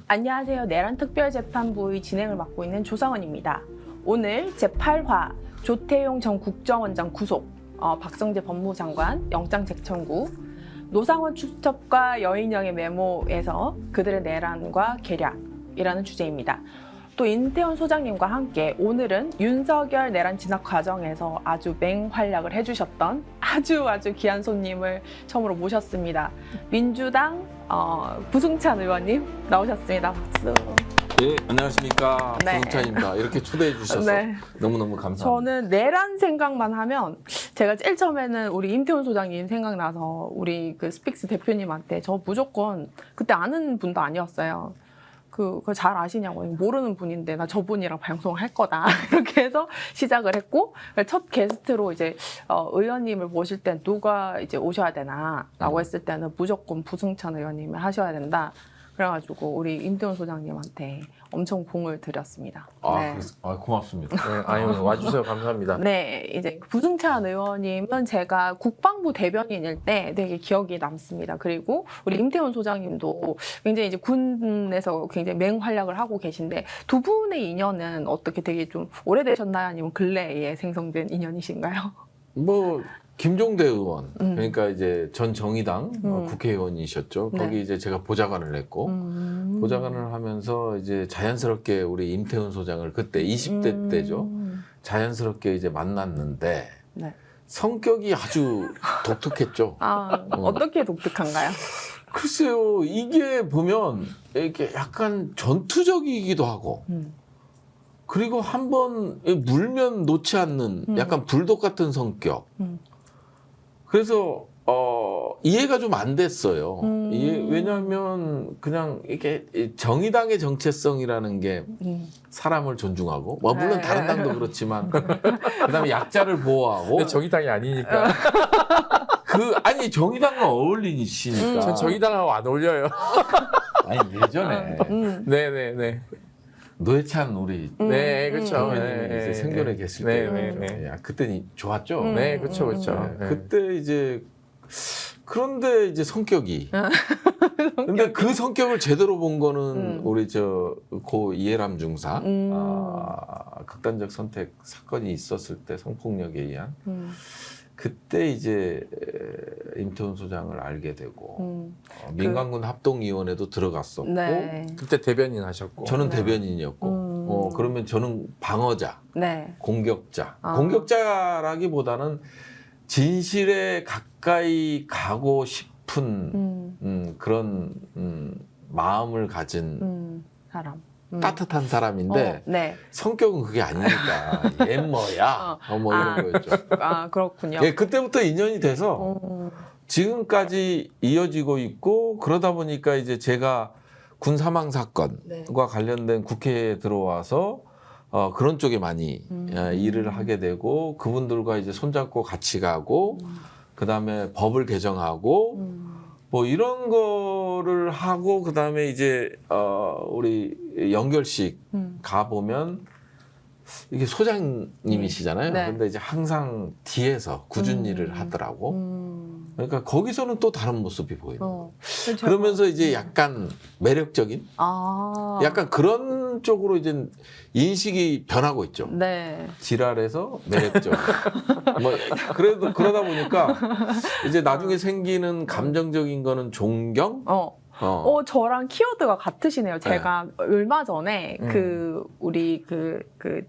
안녕하세요. 내란특별재판부의 진행을 맡고 있는 조상원입니다. 오늘 제8화 조태용 전 국정원장 구속, 박성재 법무장관 영장 재청구, 노상원 축첩과 여인영의 메모에서 그들의 내란과 계략이라는 주제입니다. 또 임태훈 소장님과 함께 오늘은 윤석열 내란 진압 과정에서 아주 맹활약을 해주셨던 아주 귀한 손님을 처음으로 모셨습니다. 민주당 부승찬 의원님 나오셨습니다. 박수. 예, 안녕하십니까. 네. 부승찬입니다. 이렇게 초대해 주셔서 네. 너무너무 감사합니다. 저는 내란 생각만 하면 제가 제일 처음에는 우리 임태훈 소장님 생각나서 우리 그 스픽스 대표님한테 저 무조건 그때 아는 분도 아니었어요. 그거 잘 아시냐고. 모르는 분인데 나 저분이랑 방송을 할 거다. 이렇게 해서 시작을 했고, 첫 게스트로 이제 의원님을 모실 때 누가 이제 오셔야 되나라고 했을 때는 무조건 부승찬 의원님을 하셔야 된다. 그래가지고 우리 임태훈 소장님한테 엄청 공을 들였습니다. 네. 고맙습니다. 네, 아유, 와주셔서 감사합니다. 네, 이제 부승찬 의원님은 제가 국방부 대변인일 때 되게 기억이 남습니다. 그리고 우리 임태훈 소장님도 굉장히 이제 군에서 굉장히 맹활약을 하고 계신데 두 분의 인연은 어떻게 되게 좀 오래되셨나요? 아니면 근래에 생성된 인연이신가요? 뭐 김종대 의원, 그러니까 이제 전 정의당 국회의원이셨죠. 네. 거기 이제 제가 보좌관을 했고, 보좌관을 하면서 이제 자연스럽게 우리 임태훈 소장을 그때 20대 때죠. 자연스럽게 이제 만났는데 네. 성격이 아주 독특했죠. 어떻게 독특한가요? 글쎄요, 이게 보면 이렇게 약간 전투적이기도 하고, 그리고 한번 물면 놓지 않는 약간 불독 같은 성격. 그래서 이해가 좀 안 됐어요. 왜냐하면 그냥 이게 정의당의 정체성이라는 게 사람을 존중하고, 물론 다른 당도 그렇지만, 그다음에 약자를 보호하고. 근데 정의당이 아니니까. 아니 정의당과 어울리시니까. 전 정의당하고 안 어울려요. 아니 예전에 네네네. 노회찬 우리 네, 그렇죠. 의원님이 이제 생존에 계실 때, 네. 그때는 좋았죠. 네, 그렇죠. 네. 그때 이제 그런데 이제 성격이. 근데 그 성격을 제대로 본 거는 우리 고 이해람 중사 극단적 선택 사건이 있었을 때 성폭력에 의한 그때 이제 임태훈 소장을 알게 되고 민간군 합동위원회도 들어갔었고 네. 그때 대변인 하셨고. 저는 대변인이었고 그러면 저는 방어자, 네. 공격자. 공격자라기보다는 진실에 가까이 가고 싶은 그런 마음을 가진 사람. 따뜻한 사람인데 네. 성격은 그게 아니니까 얘 뭐야 뭐 이런 거였죠. 그렇군요. 예, 그때부터 인연이 돼서 지금까지 이어지고 있고 그러다 보니까 이제 제가 군 사망 사건과 관련된 국회에 들어와서 그런 쪽에 많이 일을 하게 되고 그분들과 이제 손잡고 같이 가고 그다음에 법을 개정하고 뭐 이런 거를 하고 그다음에 이제 우리 연결식 가 보면 이게 소장님이시잖아요. 네. 근데 이제 항상 뒤에서 꾸준히 일을 하더라고. 그러니까 거기서는 또 다른 모습이 보이는 거예요. 그러면서 이제 약간 매력적인 약간 그런 쪽으로 이제 인식이 변하고 있죠. 네. 지랄해서 매력적. 뭐 그래도 그러다 보니까 이제 나중에 생기는 감정적인 거는 존경. 저랑 키워드가 같으시네요. 제가 얼마 전에 우리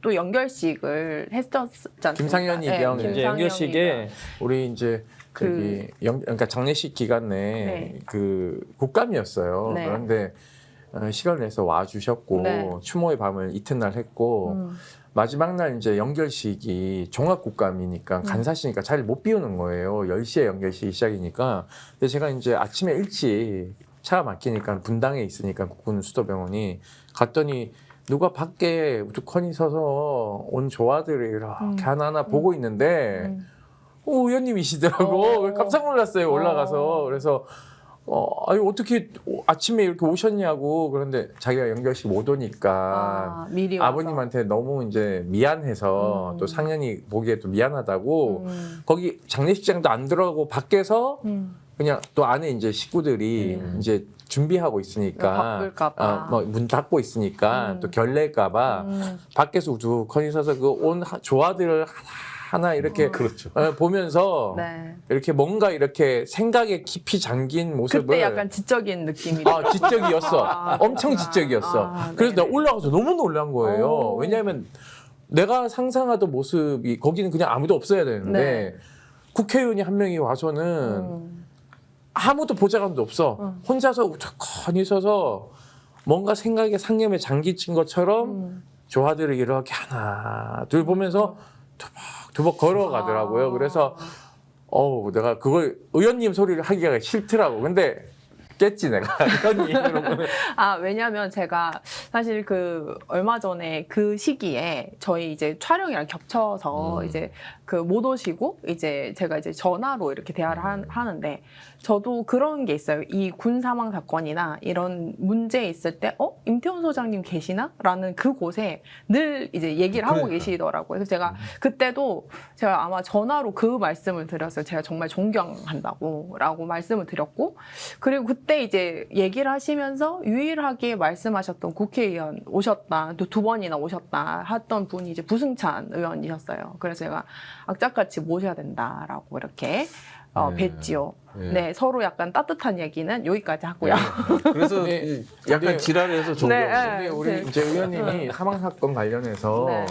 또 연결식을 했었잖아요. 김상현이 형 이제 연결식에 우리 이제 그러니까 장례식 기간 내에 그 국감이었어요. 네. 그런데 시간을 내서 와주셨고 추모의 밤을 이튿날 했고 마지막 날 이제 연결식이 종합국감이니까 간사시니까 잘 못 비우는 거예요. 10시에 연결식이 시작이니까. 근데 제가 이제 아침에 일찍 차가 막히니까 분당에 있으니까 국군 수도병원이 갔더니 누가 밖에 우두커니 서서 온 조화들이 이렇게 하나하나 보고 있는데 의원님이시더라고. 깜짝 놀랐어요. 올라가서. 그래서 아유 어떻게 아침에 이렇게 오셨냐고. 그런데 자기가 연결식 못 오니까 미리 와서. 아버님한테 너무 이제 미안해서 또 상현이 보기에도 미안하다고 거기 장례식장도 안 들어가고 밖에서 그냥 또 안에 이제 식구들이 이제 준비하고 있으니까 바쁠까봐. 뭐 문 닫고 있으니까 또 결례일까봐 밖에서 우두커니 서서 그 온 조화들을 하나 이렇게 그렇죠. 보면서 네. 이렇게 뭔가 이렇게 생각에 깊이 잠긴 모습을 그때 약간 지적인 느낌이. 지적이었어. 아, 엄청 그렇구나. 지적이었어. 아, 그래서 내가 네네. 올라가서 너무 놀란 거예요. 오. 왜냐하면 내가 상상하던 모습이 거기는 그냥 아무도 없어야 되는데 네. 국회의원이 한 명이 와서는 아무도 보좌관도 없어. 혼자서 우두커니 서서 뭔가 생각에 상념에 잠기친 것처럼 조화들을 이렇게 하나 둘 보면서 두벅두벅 걸어가더라고요. 그래서 내가 그걸 의원님 소리를 하기가 싫더라고. 근데 깼지 내가. 의원님. 왜냐면 제가 사실 그 얼마 전에 그 시기에 저희 이제 촬영이랑 겹쳐서 이제 그 못 오시고 이제 제가 이제 전화로 이렇게 대화를 하는데 저도 그런 게 있어요. 이 군 사망 사건이나 이런 문제 있을 때 임태훈 소장님 계시나? 라는 그곳에 늘 이제 얘기를 하고 계시더라고요. 그래서 제가 그때도 제가 아마 전화로 그 말씀을 드렸어요. 제가 정말 존경한다고 라고 말씀을 드렸고 그리고 그때 이제 얘기를 하시면서 유일하게 말씀하셨던 국회의원 오셨다. 또 2번이나 오셨다 했던 분이 이제 부승찬 의원이셨어요. 그래서 제가 악착같이 모셔야 된다라고 이렇게 뵀지요. 네, 서로 약간 따뜻한 얘기는 여기까지 하고요. 그래서 네. 약간 네. 지랄해서 존경. 근데 우리 이제 의원님이 사망 사건 관련해서 네.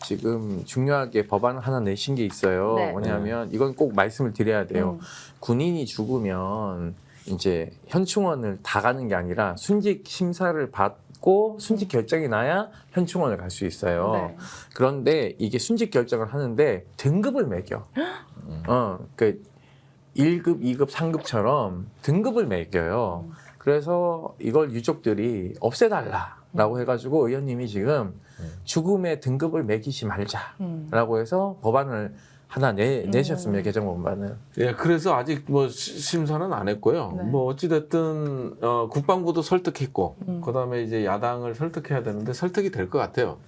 지금 중요하게 법안 하나 내신 게 있어요. 네. 뭐냐면 이건 꼭 말씀을 드려야 돼요. 군인이 죽으면 이제 현충원을 다 가는 게 아니라 순직 심사를 받고 순직 결정이 나야 현충원을 갈 수 있어요. 네. 그런데 이게 순직 결정을 하는데 등급을 매겨. 그 1급, 2급, 3급처럼 등급을 매겨요. 그래서 이걸 유족들이 없애달라라고 해가지고 의원님이 지금 죽음의 등급을 매기지 말자라고 해서 법안을 하나 내셨습니다. 개정법안을. 예, 그래서 아직 뭐 심사는 안 했고요. 네. 뭐 어찌됐든 국방부도 설득했고, 그다음에 이제 야당을 설득해야 되는데 설득이 될 것 같아요.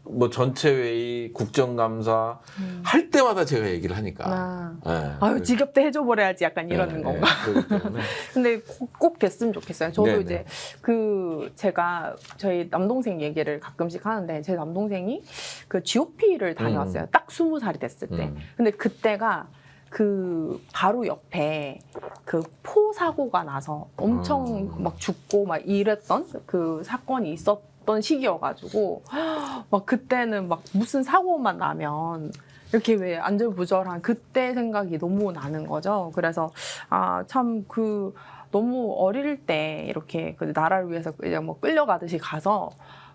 뭐 전체 회의, 국정감사 할 때마다 제가 얘기를 하니까. 예. 지겹대 해줘 버려야지 약간 이러는 건가. 그렇기 때문에. 근데 꼭 됐으면 좋겠어요. 저도 네네. 이제 제가 저희 남동생 얘기를 가끔씩 하는데 제 남동생이 그 GOP를 다녀왔어요. 딱 20살이 됐을 때. 근데 그때가 그 바로 옆에 그 포 사고가 나서 엄청 막 죽고 막 이랬던 그 사건이 있었던 시기여가지고 막 그때는 막 무슨 사고만 나면 이렇게 왜 안절부절한 그때 생각이 너무 나는 거죠. 그래서 참 너무 어릴 때 이렇게 그 나라를 위해서 이제 뭐 끌려가듯이 가서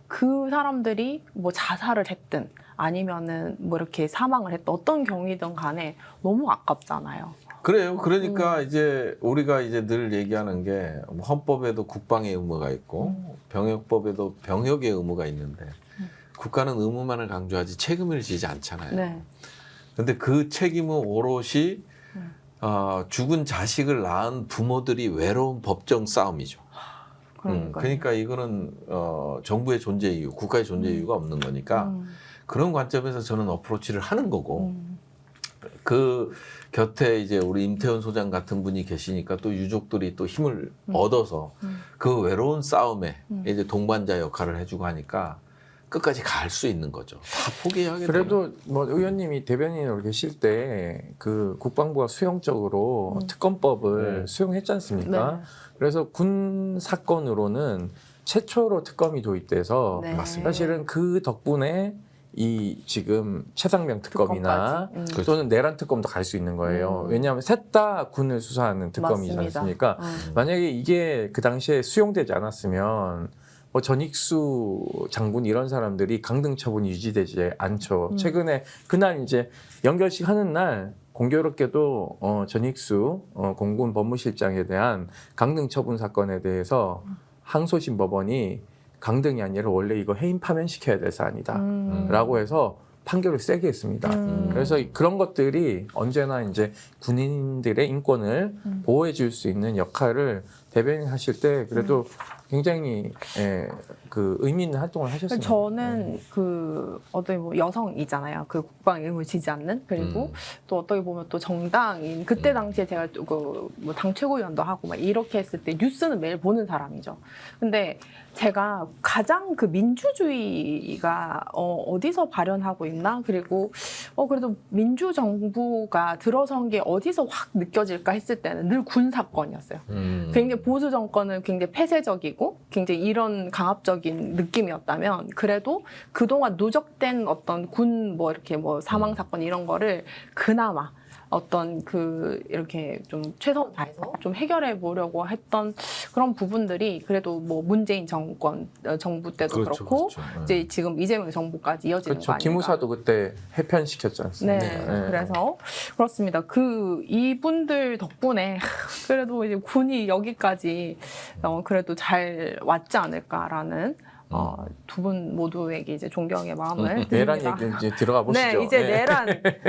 그 사람들이 뭐 자살을 했든 아니면은 뭐 이렇게 사망을 했든 어떤 경위든 간에 너무 아깝잖아요. 그래요. 그러니까 이제 우리가 이제 늘 얘기하는 게 헌법에도 국방의 의무가 있고 병역법에도 병역의 의무가 있는데 국가는 의무만을 강조하지 책임을 지지 않잖아요. 네. 근데 그 책임은 오롯이 죽은 자식을 낳은 부모들이 외로운 법정 싸움이죠. 그러니까 이거는 정부의 존재 이유, 국가의 존재 이유가 없는 거니까 그런 관점에서 저는 어프로치를 하는 거고 그 곁에 이제 우리 임태훈 소장 같은 분이 계시니까 또 유족들이 또 힘을 얻어서 그 외로운 싸움에 이제 동반자 역할을 해주고 하니까 끝까지 갈 수 있는 거죠. 다 포기하게 되는. 그래도 뭐 의원님이 대변인으로 계실 때 그 국방부가 수용적으로 특검법을 수용했지 않습니까? 네. 그래서 군 사건으로는 최초로 특검이 도입돼서 네. 맞습니다. 사실은 그 덕분에 이 지금 최상병 특검이나 특검까지. 또는 내란 특검도 갈 수 있는 거예요. 왜냐하면 셋 다 군을 수사하는 특검이지 맞습니다. 않습니까? 만약에 이게 그 당시에 수용되지 않았으면 뭐 전익수 장군 이런 사람들이 강등 처분이 유지되지 않죠. 최근에 그날 이제 연결식 하는 날 공교롭게도 전익수 공군 법무실장에 대한 강등 처분 사건에 대해서 항소심 법원이 강등이 아니라 원래 이거 해임 파면시켜야 될 사안이다 라고 해서 판결을 세게 했습니다. 그래서 그런 것들이 언제나 이제 군인들의 인권을 보호해 줄 수 있는 역할을 대변인 하실 때 그래도 굉장히 그 의미 있는 활동을 하셨어요. 저는 그 어떻게 보면 여성이잖아요. 그 국방 의무를 지지 않는 그리고 또 어떻게 보면 또 정당인 그때 당시에 제가 뭐 당 최고위원도 하고 막 이렇게 했을 때 뉴스는 매일 보는 사람이죠. 근데 제가 가장 그 민주주의가 어디서 발현하고 있나 그리고 그래도 민주 정부가 들어선 게 어디서 확 느껴질까 했을 때는 늘 군 사건이었어요. 굉장히 보수 정권은 굉장히 폐쇄적이고 굉장히 이런 강압적인 느낌이었다면 그래도 그동안 누적된 어떤 군 뭐 이렇게 뭐 사망 사건 이런 거를 그나마 어떤 그 이렇게 좀 최선을 다해서 좀 해결해 보려고 했던 그런 부분들이 그래도 뭐 문재인 정권 정부 때도 그렇죠, 그렇고 그렇죠. 이제 지금 이재명 정부까지 이어지는 그렇죠. 거 아닌가. 기무사도 그때 해편시켰지 않습니까? 네, 그래서 그렇습니다. 그 이분들 덕분에 그래도 이제 군이 여기까지 그래도 잘 왔지 않을까라는 두 분 모두에게 이제 존경의 마음을 내란 드립니다. 얘기 이제 들어가 보시죠. 네, 이제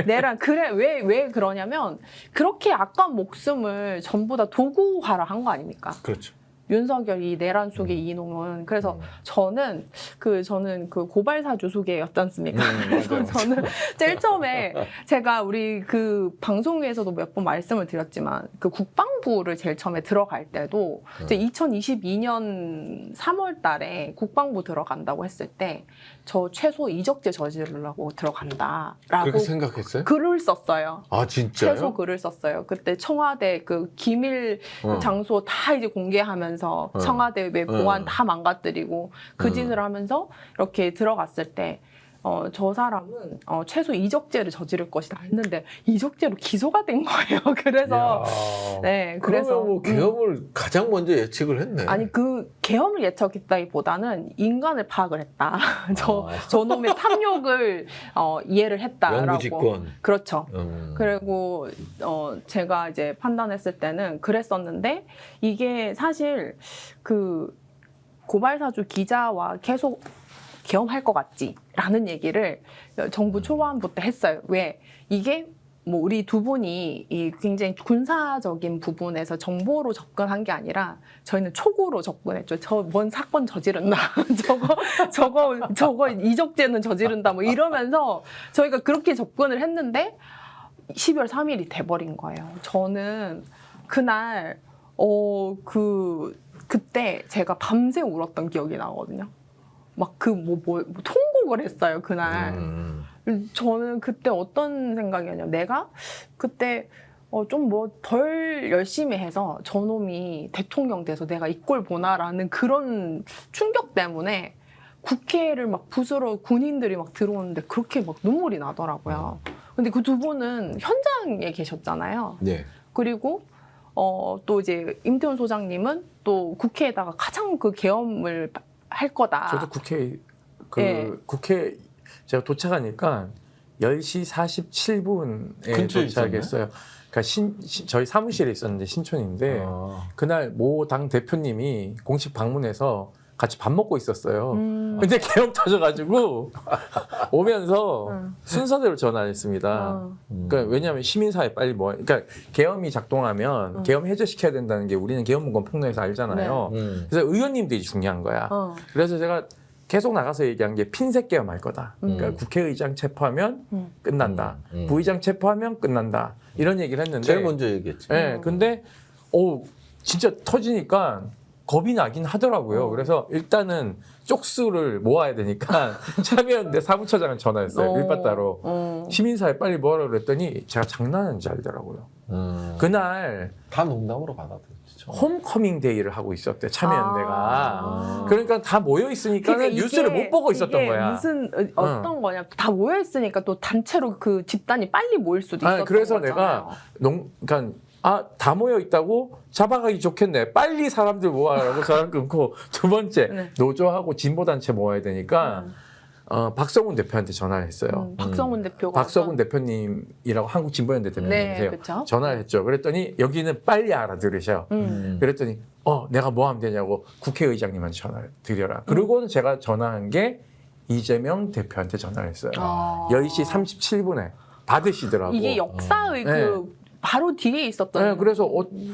내란 그래 왜 그러냐면 그렇게 아까운 목숨을 전부 다 도구화를 한 거 아닙니까? 그렇죠. 윤석열이 내란 속의 이놈은 그래서 저는 그 고발사주 속에였지 않습니까? 그래서 맞아요. 저는 제일 처음에 제가 우리 그 방송에서도 몇 번 말씀을 드렸지만 그 국방부를 제일 처음에 들어갈 때도 이제 2022년 3월 달에 국방부 들어간다고 했을 때 저 최소 이적죄 저지르려고 들어간다라고 그렇게 생각했어요? 글을 썼어요. 아 진짜요? 최소 글을 썼어요. 그때 청와대 그 기밀 장소 다 이제 공개하면서 청와대 외 보안 다 망가뜨리고 그 짓을 하면서 이렇게 들어갔을 때 저 사람은 최소 이적죄를 저지를 것이다 했는데 이적죄로 기소가 된 거예요. 그래서 네, 그래서 그러면 뭐 계엄을 가장 먼저 예측을 했네. 아니 그 계엄을 예측했다기보다는 인간을 파악을 했다. 저놈의 탐욕을 이해를 했다라고. 영구집권. 그렇죠. 그리고 제가 이제 판단했을 때는 그랬었는데 이게 사실 그 고발사주 기자와 계속 계엄할 것 같지라는 얘기를 정부 초반부터 했어요. 왜? 이게 뭐 우리 두 분이 이 굉장히 군사적인 부분에서 정보로 접근한 게 아니라 저희는 촉으로 접근했죠. 저 뭔 사건 저지른다. 저거 이적죄는 저지른다. 뭐 이러면서 저희가 그렇게 접근을 했는데 12월 3일이 돼버린 거예요. 저는 그날 그때 제가 밤새 울었던 기억이 나거든요. 막 통곡을 했어요 그날. 저는 그때 어떤 생각이었냐면 내가 그때 좀 뭐 덜 열심히 해서 저놈이 대통령 돼서 내가 이 꼴 보나라는 그런 충격 때문에 국회를 막 부수러 군인들이 막 들어오는데 그렇게 막 눈물이 나더라고요. 근데 그 두 분은 현장에 계셨잖아요. 네. 그리고 또 이제 임태훈 소장님은 또 국회에다가 가장 그 계엄을 할 거다. 저도 국회 네. 제가 도착하니까 10시 47분에 근처에 도착했어요. 그러니까 저희 사무실에 있었는데 신촌인데 그날 모 당 대표님이 공식 방문해서 같이 밥 먹고 있었어요. 근데 계엄 터져가지고 오면서 순서대로 전화했습니다. 그러니까 왜냐하면 시민사회 빨리 그러니까 계엄이 작동하면 계엄 해제시켜야 된다는 게 우리는 계엄문건 폭로에서 알잖아요. 그래서 의원님들이 중요한 거야. 그래서 제가 계속 나가서 얘기한 게 핀셋 계엄할 거다. 그러니까 국회의장 체포하면 끝난다. 부의장 체포하면 끝난다. 이런 얘기를 했는데 제일 먼저 얘기했죠. 네, 근데 진짜 터지니까 겁이 나긴 하더라고요. 그래서 일단은 쪽수를 모아야 되니까 참여연대 사무처장을 전화했어요. 일바따로. 시민사회 빨리 모아라 그랬더니 제가 장난하는 줄 알더라고요. 그날 다 농담으로 받아들였죠. 홈커밍 데이를 하고 있었대, 참여연대가. 그러니까 다 모여 있으니까 그러니까 뉴스를 못 보고 있었던 이게 거야. 무슨 어떤 거냐? 다 모여 있으니까 또 단체로 그 집단이 빨리 모일 수도 있었던 그래서 거잖아요. 내가 그러니까 다 모여 있다고 잡아가기 좋겠네. 빨리 사람들 모아라고 전화 끊고 두 번째 네. 노조하고 진보단체 모아야 되니까 박성훈 대표한테 전화를 했어요. 박성훈 대표가 박성훈 대표님이라고 한국 진보연대 대표님이세요. 네, 그쵸? 전화를 했죠. 그랬더니 여기는 빨리 알아들으셔. 그랬더니 내가 뭐 하면 되냐고 국회의장님한테 전화를 드려라. 그리고는 제가 전화한 게 이재명 대표한테 전화를 했어요. 10시 37분에 받으시더라고. 이게 역사의 네. 그 바로 뒤에 있었던 네, 그래서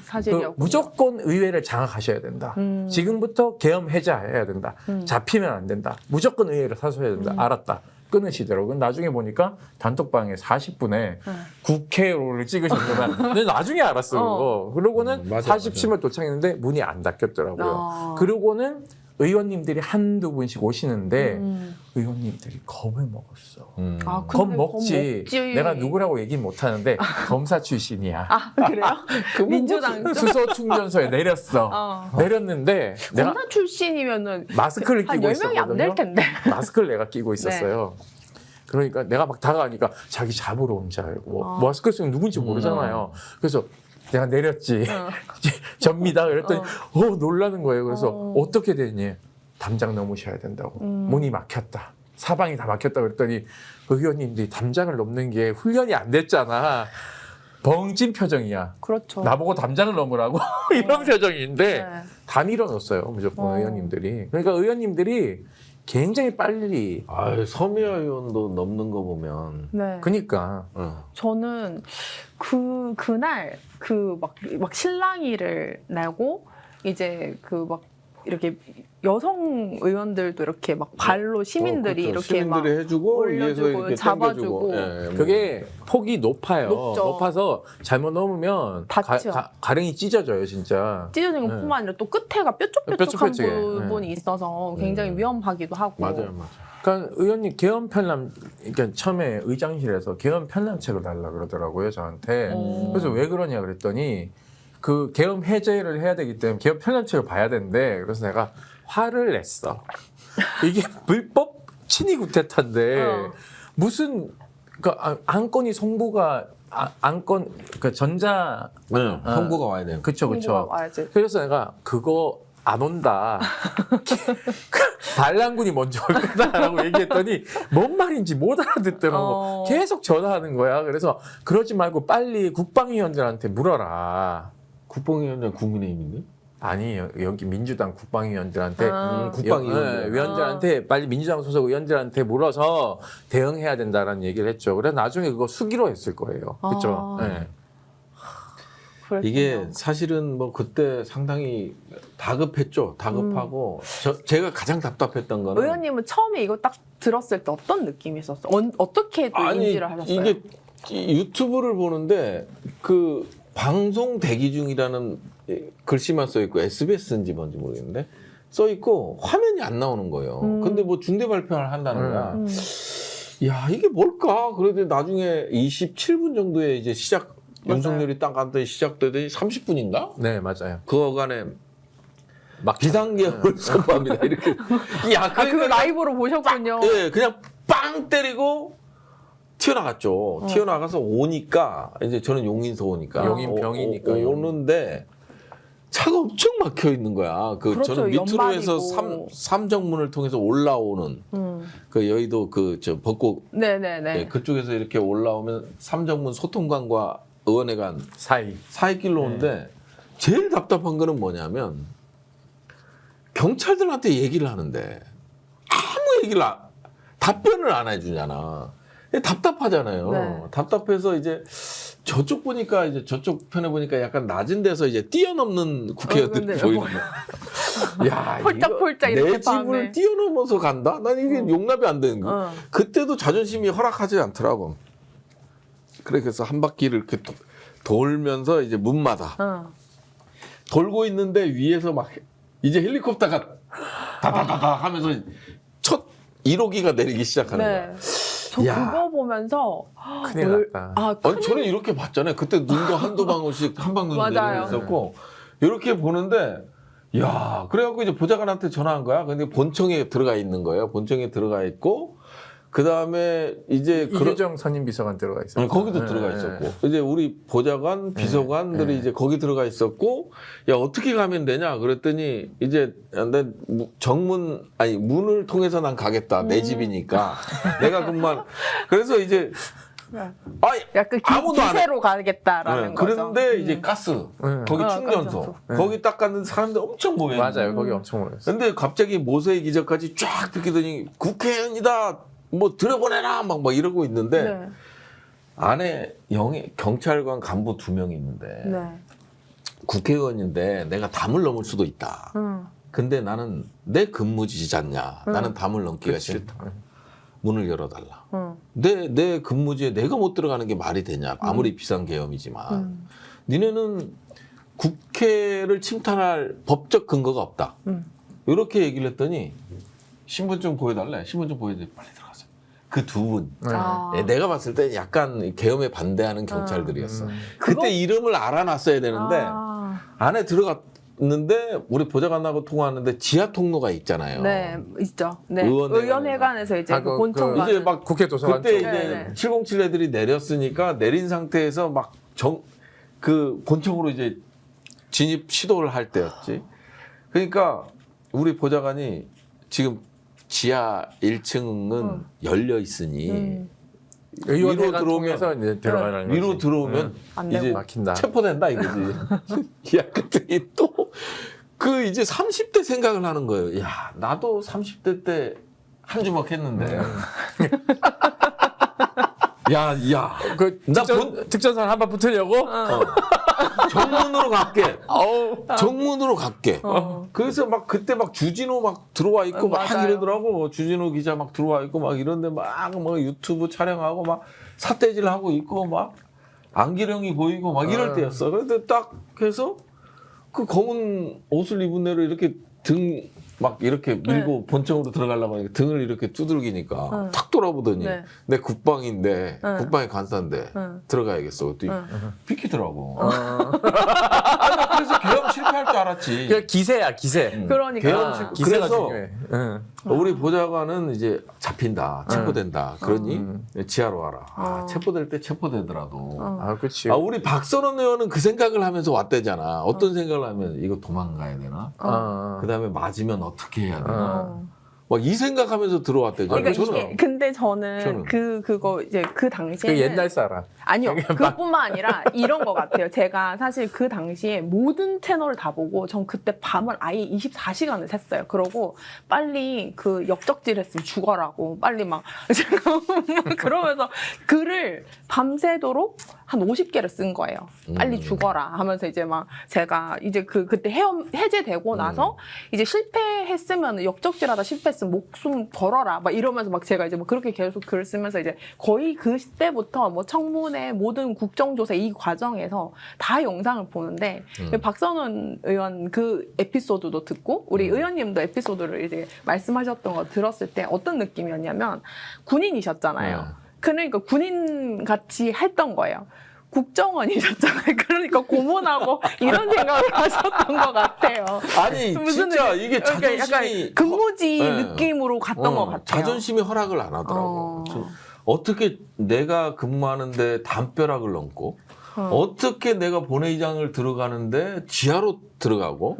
사실이었고 무조건 의회를 장악하셔야 된다. 지금부터 계엄 해제해야 된다. 잡히면 안 된다. 무조건 의회를 사수해야 된다. 알았다. 끊으시더라고요. 나중에 보니까 단톡방에 40분에 국회로를 찍으셨구나. 근데 나중에 알았어요. 그거. 그러고는 맞아, 40층을 도착했는데 문이 안 닫혔더라고요. 그러고는 의원님들이 한두 분씩 오시는데 의원님들이 겁을 먹었어. 아, 겁 근데 먹지. 내가 누구라고 얘기는 못하는데 검사 출신이야. 아 그래요? 민주당 수소 충전소에 내렸어. 내렸는데 내가 검사 출신이면은 마스크를 한 끼고 10명이 안 될 있었거든요. 텐데. 마스크를 내가 끼고 있었어요. 그러니까 내가 막 다가가니까 자기 잡으러 온 줄 알고 마스크 쓰면 누군지 모르잖아요. 그래서 내가 내렸지. 접니다. 그랬더니 놀라는 거예요. 그래서 어떻게 되니? 담장 넘으셔야 된다고. 문이 막혔다. 사방이 다 막혔다 그랬더니 의원님들이 담장을 넘는 게 훈련이 안 됐잖아. 벙찐 표정이야. 그렇죠. 나보고 담장을 넘으라고 이런 표정인데 네. 다 밀어넣었어요. 무조건 의원님들이. 그러니까 의원님들이 굉장히 빨리. 아유, 서미아 의원도 넘는 거 보면. 네. 그러니까 저는 그날 막 실랑이를 내고 이제 막 이렇게 여성 의원들도 이렇게 막 발로 시민들이 그렇죠. 이렇게 막 시민들이 해주고 올려주고, 위에서 이렇게 잡아주고. 당겨주고. 예, 그게 폭이 높아요. 높죠. 높아서 잘못 넘으면 다쳐. 가랭이 찢어져요, 진짜. 찢어진 네. 것뿐만 아니라 또 끝에가 뾰족뾰족한 뾰족뾰족해. 부분이 있어서 굉장히 위험하기도 하고. 맞아요. 그러니까 의원님 계엄 편람, 그러니까 처음에 의장실에서 계엄 편람책을 달라 그러더라고요, 저한테. 그래서 왜 그러냐 그랬더니 그 계엄 해제를 해야 되기 때문에 계엄 편람책을 봐야 되는데 그래서 내가 화를 냈어. 이게 불법 친위 구태타인데 무슨 그 안건이 송부가 안건 그 전자 선고가 와야 돼요. 그쵸. 홍보가 와야지. 그래서 내가 그거 안 온다. 반란군이 먼저 올 거다라고 얘기했더니 뭔 말인지 못 알아듣더라고. 계속 전화하는 거야. 그래서 그러지 말고 빨리 국방위원들한테 물어라. 국방위원장 국민의힘인데? 아니 여기 민주당 국방위원들한테 국방위원들. 위원들한테 빨리 민주당 소속 의원들한테 물어서 대응해야 된다라는 얘기를 했죠. 그래서 나중에 그거 수기로 했을 거예요. 그렇죠. 네. 이게 사실은 뭐 그때 상당히 다급했죠. 다급하고 제가 가장 답답했던 거는 의원님은 처음에 이거 딱 들었을 때 어떤 느낌이 있었어요? 어떻게 또 인지를 하셨어요? 이게 유튜브를 보는데 그 방송 대기 중이라는 글씨만 써 있고 SBS인지 뭔지 모르겠는데 써 있고 화면이 안 나오는 거예요. 근데 뭐 중대 발표를 한다는 거야. 야, 이게 뭘까? 그런데 나중에 27분 정도에 이제 윤석열이 딱 갔더니 시작되더니 30분인가? 네, 맞아요. 그거간에 막 비상계엄을 선포합니다. 이렇게. 야, 그거 라이브로 보셨군요. 예, 그냥 빵 때리고 튀어나갔죠. 튀어나가서 오니까 이제 저는 용인서 오니까 용인병이니까 오는데 차가 엄청 막혀 있는 거야. 그렇죠, 저는 밑으로 해서 연말이고. 삼정문을 통해서 올라오는 그 여의도 저 벚꽃 네네네. 그쪽에서 이렇게 올라오면 삼정문 소통관과 의원회관 사이 길로 오는데 제일 답답한 거는 뭐냐면 경찰들한테 얘기를 하는데 아무 얘기를 답변을 안 해주잖아. 답답하잖아요. 네. 답답해서 이제 저쪽 보니까 이제 저쪽 편에 보니까 약간 낮은 데서 이제 뛰어넘는 국회의원들이 보이는 거야. 야, 폴짝폴짝 이거 이렇게 내 집을 밤에. 뛰어넘어서 간다? 난 이게 용납이 안 되는 거. 그때도 자존심이 허락하지 않더라고. 그래서 한 바퀴를 이렇게 돌면서 이제 문마다 돌고 있는데 위에서 막 이제 헬리콥터가 다다다다 하면서 첫 1호기가 내리기 시작하는 거야. 저 야. 그거 보면서 큰일 났다. 아니 저는 이렇게 봤잖아요. 그때 눈도 한두 방울씩 한 방울 맞아요. 내리고 이렇게 보는데 야 그래갖고 이제 보좌관한테 전화한 거야. 근데 본청에 들어가 있는 거예요. 본청에 들어가 있고 그 다음에 이제 이규정 선임비서관 들어가 있어요. 거기도 들어가 있었고 이제 우리 보좌관 비서관들이 이제 거기 들어가 있었고 야 어떻게 가면 되냐 그랬더니 이제 난 문을 통해서 난 가겠다 내 집이니까 내가 그만 그래서 이제 약간 아무도 안 해. 기세로 가겠다라는 거죠. 그런데 이제 가스 거기 충전소 거기 딱 갔는데 사람들 엄청 모여 맞아요. 거기 엄청 모였어요. 근데 갑자기 모세의 기적까지 쫙 듣기더니 국회의원이다 뭐 들어보내라 막 이러고 있는데 안에 경찰관 간부 2명이 있는데 네. 국회의원인데 내가 담을 넘을 수도 있다. 근데 나는 내 근무지지 않냐. 나는 담을 넘기가 그치. 싫다. 문을 열어달라. 내 근무지에 내가 못 들어가는 게 말이 되냐. 아무리 비싼 계엄이지만. 니네는 국회를 침탈할 법적 근거가 없다. 이렇게 얘기를 했더니 신분증 보여달래. 신분증 보여달래. 빨리 들어가서. 그 2분. 아. 내가 봤을 때 약간 계엄에 반대하는 경찰들이었어. 그때 그거- 이름을 알아놨어야 되는데 아. 안에 들어갔는데 우리 보좌관하고 통화하는데 지하 통로가 있잖아요. 네, 있죠. 네. 의원회관에서. 의원회관에서 이제 아, 그 그- 본청관 이제 막 국회 도서관 그때 쪽. 이제 네. 707 애들이 내렸으니까 내린 상태에서 막 그 본청으로 이제 진입 시도를 할 때였지. 그러니까 우리 보좌관이 지금 지하 1층은 열려 있으니 의원회관 위로 통해서 이제 들어가라는 위로 거지. 들어오면 안 이제 되고. 막힌다. 체포된다 이거지. 야, 그때 또 그 이제 30대 생각을 하는 거예요. 야, 나도 30대 때 한 주먹 했는데. 야, 그 나 특전사 한번 붙으려고? 정문으로 갈게. 어우. 정문으로 갈게. 어. 그래서 막 그때 막 주진우 막 들어와 있고 막 맞아요. 이러더라고. 주진우 기자 막 들어와 있고 막 이런데 막 유튜브 촬영하고 막 삿대질 하고 있고 막 안기령이 보이고 막 이럴 때였어. 그런데 딱 해서 그 검은 옷을 입은 애를 이렇게 등 막 이렇게 밀고 본청으로 들어가려고 하니까 등을 이렇게 두들기니까 탁 돌아보더니 네. 내 국방인데 응. 국방의 간사인데 응. 들어가야겠어. 그랬더니 비키더라고. 어. 나 그래서 계엄 실패할 줄 알았지. 그냥 기세야, 기세. 그러니까. 계엄 기세가 그래서 중요해. 응. 우리 보좌관은 이제 잡힌다, 체포된다. 그러니 음. 지하로 와라. 아, 체포될 때 체포되더라도. 아, 그렇지. 아, 우리 박선원 의원은 그 생각을 하면서 왔대잖아. 어떤 생각을 하면 이거 도망가야 되나? 그다음에 맞으면 어떻게 해야 되나? 막 이 생각하면서 들어왔대잖아. 그러니까 저는 이게 근데 저는 그거 이제 그 당시에 그 옛날 사람. 아니요 그뿐만 아니라 이런 것 같아요. 제가 사실 그 당시에 모든 채널을 다 보고 전 그때 밤을 아예 24시간을 샜어요. 그러고 빨리 그 역적질했으면 죽어라고 빨리 막 그러면서 글을 밤새도록 한 50개를 쓴 거예요. 빨리 죽어라 하면서 이제 막 제가 이제 그때 해제되고 나서 이제 실패했으면 역적질하다 실패했으면 목숨 걸어라 막 이러면서 막 제가 이제 뭐 그렇게 계속 글을 쓰면서 이제 거의 그 때부터 뭐 청문회 모든 국정조사 이 과정에서 다 영상을 보는데 박선원 의원 그 에피소드도 듣고 우리 의원님도 에피소드를 이제 말씀하셨던 거 들었을 때 어떤 느낌이었냐면 군인이셨잖아요. 그러니까 군인 같이 했던 거예요. 국정원이셨잖아요. 그러니까 고문하고 이런 생각을 하셨던 것 같아요. 아니 진짜 이게 그러니까 자존심이 약간 근무지 네. 느낌으로 갔던 것 같아요. 자존심이 허락을 안 하더라고. 어떻게 내가 근무하는데 담벼락을 넘고 어떻게 내가 본회의장을 들어가는데 지하로 들어가고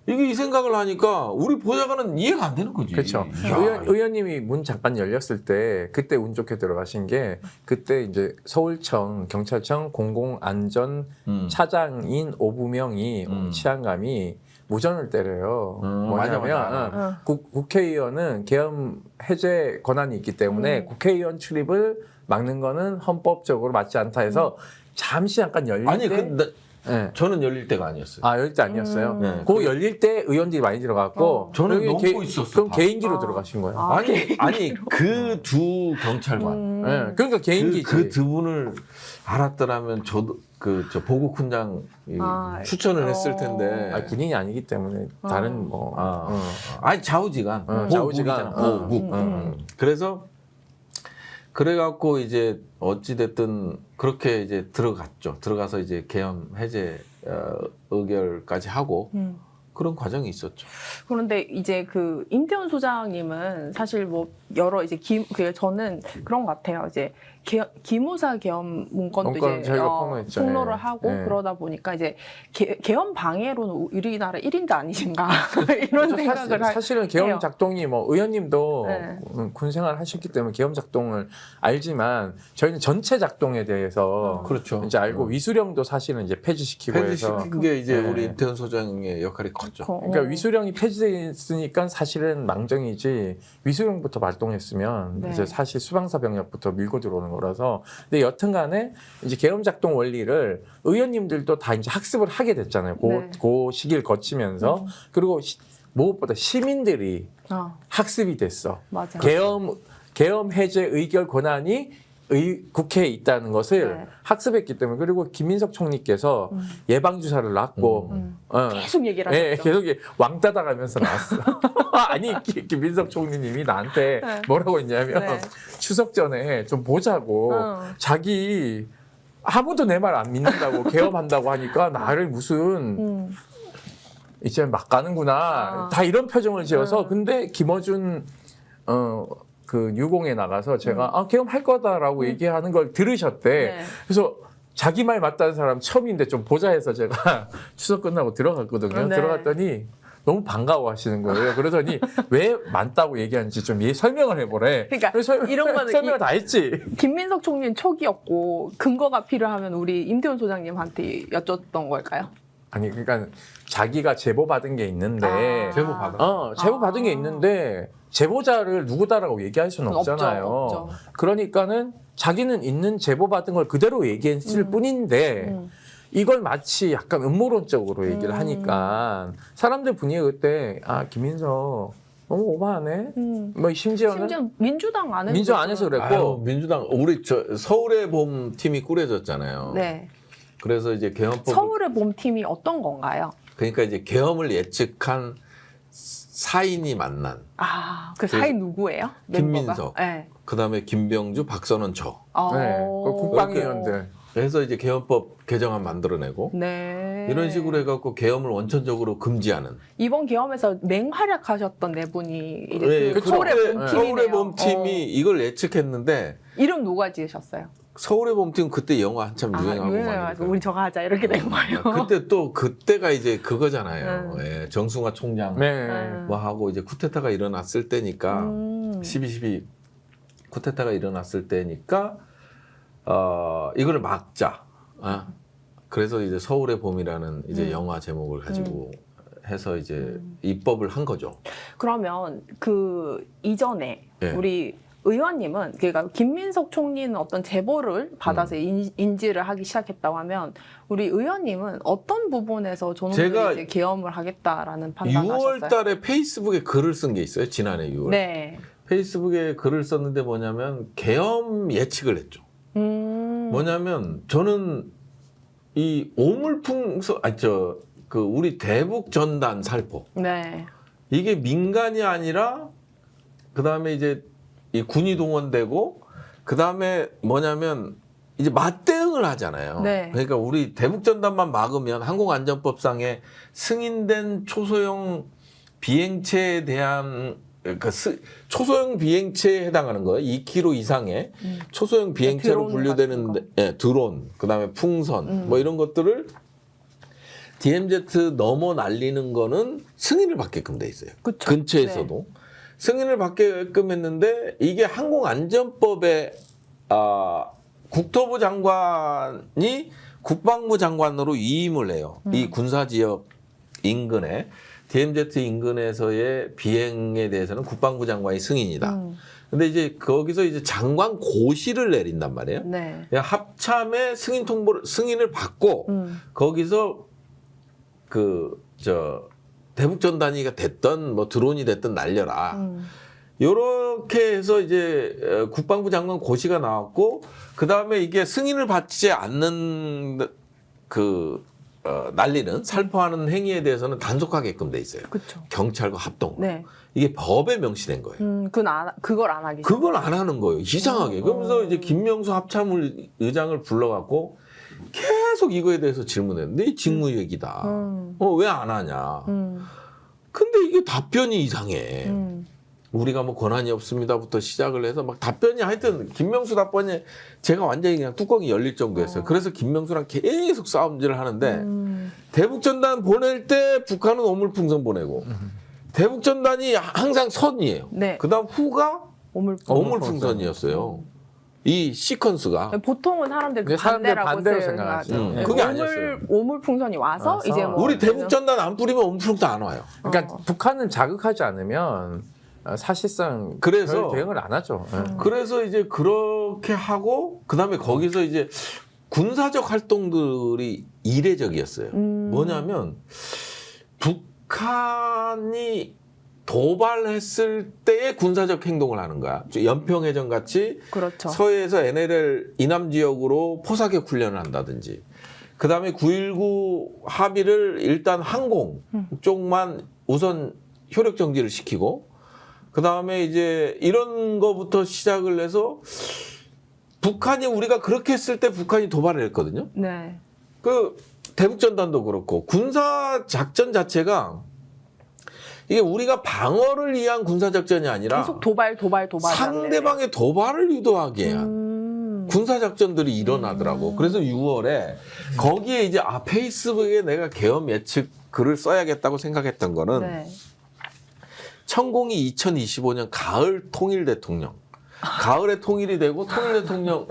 이게 이 생각을 하니까 우리 보좌관은 이해가 안 되는 거지. 그렇죠. 야, 의원님이 문 잠깐 열렸을 때 그때 운 좋게 들어가신 게 그때 이제 서울청 경찰청 공공안전 차장인 오부명이 치안감이 무전을 때려요. 뭐냐면 맞아. 국회의원은 계엄 해제 권한이 있기 때문에 국회의원 출입을 막는 거는 헌법적으로 맞지 않다 해서 잠시 잠깐 열릴 아니 때 근데 네. 저는 열릴 때가 아니었어요. 아, 열릴 때 아니었어요? 네. 그 열릴 때 의원들이 많이 들어갔고 저는 여기 넘고 있었어, 그럼 다. 개인기로 들어가신 거예요. 아니 그 두 경찰관 네. 그러니까 개인기지. 그 두 분을 알았더라면 저도 저 보국 훈장 추천을 했을 텐데. 아니, 군인이 아니기 때문에 다른 뭐 아니 좌우지간, 좌우지간. 보국. 그래서 그래갖고 이제 어찌 됐든 그렇게 이제 들어갔죠. 들어가서 이제 계엄 해제 의결까지 하고 그런 과정이 있었죠. 그런데 이제 그 임태훈 소장님은 사실 뭐 여러 이제 저는 그런 것 같아요. 이제 기무사 계엄 문건도 이제 폭로를 하고 그러다 보니까 이제 계엄 방해로는 우리나라 1인자 아니신가 이런 생각을 사실은 계엄 해요. 작동이 뭐 의원님도 군 생활 하셨기 때문에 계엄 작동을 알지만 저희는 전체 작동에 대해서 그렇죠. 이제 알고 위수령도 사실은 이제 폐지시키고 해서 폐지시킨 게 이제 우리 임태훈 소장의 역할이 컸죠. 그러니까 위수령이 폐지됐으니까 사실은 망정이지 위수령부터 발동 작동했으면 네. 이제 사실 수방사 병력부터 밀고 들어오는 거라서. 근데 여튼간에 이제 계엄 작동 원리를 의원님들도 다 이제 학습을 하게 됐잖아요. 네. 그 시기를 거치면서. 그리고 무엇보다 시민들이 학습이 됐어. 맞아. 계엄 해제 의결 권한이 국회에 있다는 것을 네. 학습했기 때문에. 그리고 김민석 총리께서 예방주사를 놨고 계속 얘기를 예, 하셨죠. 계속 왕따다 가면서 나왔어. 아니 김민석 총리님이 나한테 네. 뭐라고 했냐면 네. 추석 전에 좀 보자고 자기 아무도 내 말 안 믿는다고 계엄한다고 하니까 나를 무슨 이제 막 가는구나 다 이런 표정을 지어서 근데 김어준 그 유공에 나가서 제가 계엄할 거다라고 얘기하는 걸 들으셨대. 네. 그래서 자기 말 맞다는 사람 처음인데 좀 보자 해서 제가 추석 끝나고 들어갔거든요. 네. 들어갔더니 너무 반가워하시는 거예요. 그러더니 왜 맞다고 얘기하는지 좀 설명을 해보래. 그러니까 그래서 이런 거는 설명을 다 했지. 김민석 총리는 촉이었고 근거가 필요하면 우리 임태훈 소장님한테 여쭸던 걸까요? 아니 그러니까 자기가 제보 받은 게 있는데 제보 받아. 제보 받은 게 있는데 제보자를 누구다라고 얘기할 수는 없잖아요. 없죠. 그러니까는 자기는 있는 제보 받은 걸 그대로 얘기했을 뿐인데 이걸 마치 약간 음모론적으로 얘기를 하니까 사람들 분위기가 그때 김민석 너무 오버하네. 뭐 심지어는 민주당 안에서 민주당 안에서 그랬고 아유, 민주당 우리 서울의 봄 팀이 꾸려졌잖아요. 네. 그래서 이제 계엄법 서울의 봄팀이 어떤 건가요? 그러니까 이제 계엄을 예측한 사인이 만난 그 사이 누구예요? 김민석. 네. 그다음에 김병주, 박선원 저. 네, 그 국방위원들. 그래서 이제 계엄법 개정안 만들어내고 네. 이런 식으로 해갖고 계엄을 원천적으로 금지하는. 이번 계엄에서 맹활약하셨던 네 분이 이제 네, 그 서울의 봄팀이네요. 서울의 봄팀이 이걸 예측했는데 이름 누가 지으셨어요? 서울의 봄팀 그때 영화 한참 유행하고 유행해가지고 우리 저거 하자 이렇게 된 거예요. 그때 또 그때가 이제 그거잖아요. 예, 정승화 총장 네. 뭐 하고 이제 쿠데타가 일어났을 때니까 12.12 쿠데타가 일어났을 때니까 이걸 막자. 그래서 이제 서울의 봄이라는 이제 영화 제목을 가지고 해서 이제 입법을 한 거죠. 그러면 그 이전에 네. 우리 의원님은 그러니까 김민석 총리는 어떤 제보를 받아서 인지를 하기 시작했다고 하면 우리 의원님은 어떤 부분에서 제가 저는 이제 계엄을 하겠다라는 판단하셨어요? 6월 달에 페이스북에 글을 쓴 게 있어요. 지난해 6월. 네. 페이스북에 글을 썼는데 뭐냐면 계엄 예측을 했죠. 뭐냐면 저는 이 오물풍선 우리 대북 전단 살포. 네. 이게 민간이 아니라 그다음에 이제 이 군이 동원되고 그다음에 뭐냐면 이제 맞대응을 하잖아요. 네. 그러니까 우리 대북 전단만 막으면 항공안전법상에 승인된 초소형 비행체에 대한 초소형 비행체에 해당하는 거예요. 2km 이상의 초소형 비행체로 분류되는 드론, 그다음에 풍선 뭐 이런 것들을 DMZ 넘어 날리는 거는 승인을 받게끔 돼 있어요. 그쵸. 근처에서도 승인을 받게끔 했는데 이게 항공안전법에 국토부 장관이 국방부 장관으로 위임을 해요. 이 군사지역 인근에 DMZ 인근에서의 비행에 대해서는 국방부 장관이 승인이다. 근데 이제 거기서 이제 장관 고시를 내린단 말이에요. 네. 합참의 승인을 받고 거기서 대북 전단위가 됐던 뭐 드론이 됐든 날려라. 요렇게 해서 이제 국방부 장관 고시가 나왔고 그다음에 이게 승인을 받지 않는 날리는 살포하는 행위에 대해서는 단속하게끔 돼 있어요. 그렇죠. 경찰과 합동. 네. 이게 법에 명시된 거예요. 그걸 안 하기. 그걸 안 하는 거예요. 이상하게. 그러면서 이제 김명수 합참의장을 불러갖고 계속 이거에 대해서 질문했는데 이 직무유익이다. 왜 안 하냐. 근데 이게 답변이 이상해. 우리가 뭐 권한이 없습니다부터 시작을 해서 막 답변이 하여튼 김명수 답변이 제가 완전히 그냥 뚜껑이 열릴 정도였어요. 그래서 김명수랑 계속 싸움질을 하는데 대북전단 보낼 때 북한은 오물풍선 보내고 대북전단이 항상 선이에요. 네. 그다음 후가 오물풍선이었어요. 음. 이 시퀀스가. 보통은 사람들이 근데 사람들 반대로 생각하죠. 생각하죠. 그게 아니었어요. 오물풍선이 와서 이제 뭐 우리 대북전단 안 뿌리면 오물풍선 안 와요. 그러니까 북한은 자극하지 않으면 사실상 그래서 별 대응을 안 하죠. 그래서 이제 그렇게 하고 그다음에 거기서 이제 군사적 활동들이 이례적이었어요. 뭐냐면 북한이 도발했을 때의 군사적 행동을 하는 거야. 연평해전 같이 그렇죠. 서해에서 NLL 이남 지역으로 포사격 훈련을 한다든지, 그 다음에 9.19 합의를 일단 항공 쪽만 우선 효력 정지를 시키고, 그 다음에 이제 이런 거부터 시작을 해서 북한이 우리가 그렇게 했을 때 북한이 도발을 했거든요. 네. 그 대북전단도 그렇고 군사 작전 자체가 이게 우리가 방어를 위한 군사 작전이 아니라 계속 도발. 상대방의 도발을 유도하게 한 군사 작전들이 일어나더라고. 그래서 6월에 거기에 이제 페이스북에 내가 계엄 예측 글을 써야겠다고 생각했던 거는 네. 천공이 2025년 가을 통일 대통령, 가을에 통일이 되고 통일 대통령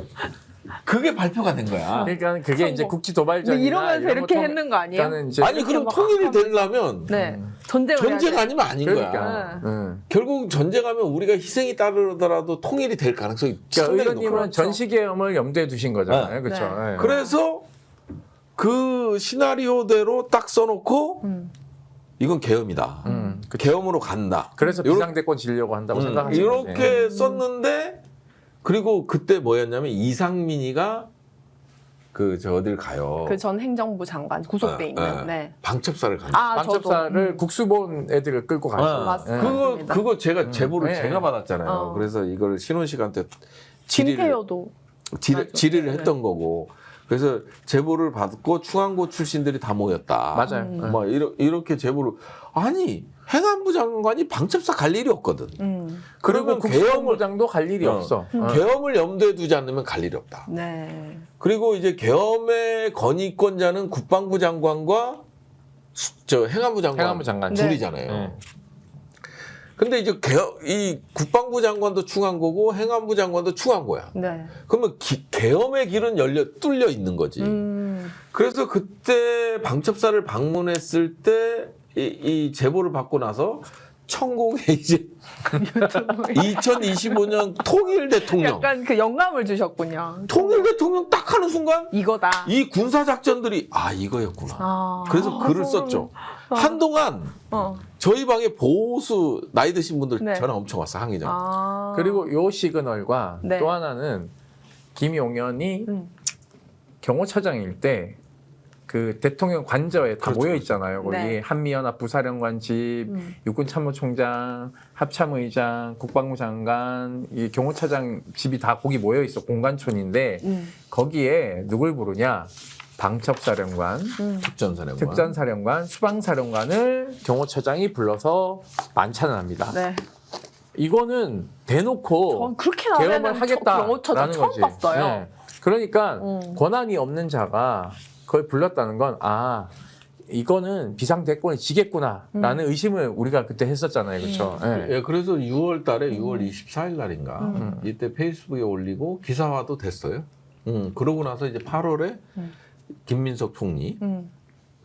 그게 발표가 된 거야. 그러니까 그게 이제 국지 도발전이나 이러면서 이렇게 했는 거 아니에요? 아니 그럼 통일이 되려면 네. 전쟁 아니면 아닌 그러니까. 거야. 결국 전쟁하면 우리가 희생이 따르더라도 통일이 될 가능성이 상당히 높아요. 의원님은 전시계엄을 염두에 두신 거잖아요, 네. 그렇죠? 네. 그래서 그 시나리오대로 딱 써놓고 이건 계엄이다. 그 계엄으로 간다. 그래서 비상대권 지려고 한다고 생각하시는 이렇게 썼는데, 그리고 그때 뭐였냐면 이상민이가 어딜 가요. 그 전 행정부 장관 구속돼 있는. 네. 방첩사를 간다. 방첩사를 국수본 애들을 끌고 가죠. 맞습니다. 그거 제가 제보를 네. 제가 받았잖아요. 그래서 이걸 신원식한테 김태효도 질의를 했던 거고. 그래서 제보를 받고 충안고 출신들이 다 모였다. 맞아요. 뭐 이렇게 제보를, 아니 행안부 장관이 방첩사 갈 일이 없거든. 그리고 그러면 국수본부장도 갈 일이 없어. 계엄을 염두에 두지 않으면 갈 일이 없다. 네. 그리고 이제 계엄의 건의권자는 국방부 장관과 행안부 장관 둘이잖아요. 네. 근데 이제 이 국방부 장관도 충안고고 행안부 장관도 충안고야. 네. 그러면 계엄의 길은 뚫려 있는 거지. 그래서 그때 방첩사를 방문했을 때 이 제보를 받고 나서 천공에 이제 2025년 통일 대통령. 약간 그 영감을 주셨군요. 통일 대통령 딱 하는 순간 이거다. 이 군사 작전들이 이거였구나. 그래서 글을 썼죠. 한동안 저희 방에 보수 나이 드신 분들 네. 전화 엄청 왔어, 항의장. 그리고 요 시그널과 네. 또 하나는 김용현이 경호처장일 때 그 대통령 관저에 다 그렇죠. 모여 있잖아요. 거기 네. 한미연합 부사령관 집, 육군참모총장, 합참의장, 국방부 장관, 이 경호처장 집이 다 거기 모여 있어. 공관촌인데 거기에 누굴 부르냐? 방첩사령관, 특전사령관, 수방사령관을 경호처장이 불러서 만찬을 합니다. 네. 이거는 대놓고 전 그렇게 계엄을 나가는 하겠다라는 경호처장 처음 거지. 봤어요. 네. 그러니까 권한이 없는 자가 그걸 불렀다는 건 이거는 비상대권을 지겠구나라는 의심을 우리가 그때 했었잖아요, 그렇죠? 예, 그래서 6월 달에 6월 24일 날인가 이때 페이스북에 올리고 기사화도 됐어요. 그러고 나서 이제 8월에 김민석 총리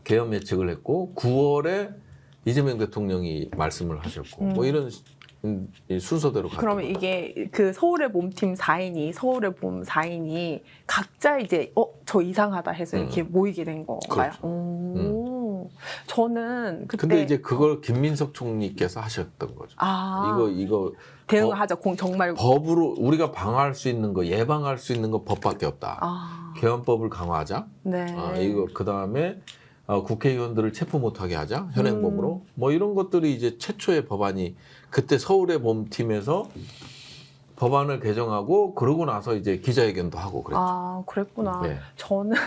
계엄 예측을 했고 9월에 이재명 대통령이 말씀을 하셨고 뭐 이런 이 순서대로 갔던 그러면 이게 그 서울의 봄팀 4인이 각자 이제 저 이상하다 해서 이렇게 모이게 된 건가요? 그렇죠. 저는 그때 근데 이제 그걸 김민석 총리께서 하셨던 거죠. 이거 대응하자. 정말 법으로 우리가 방어할 수 있는 거, 예방할 수 있는 거 법밖에 없다. 계엄법을 강화하자. 네. 이거 그다음에 국회의원들을 체포 못하게 하자, 현행범으로. 뭐 이런 것들이 이제 최초의 법안이 그때 서울의 봄팀에서 법안을 개정하고 그러고 나서 이제 기자회견도 하고 그랬죠. 그랬구나. 네. 저는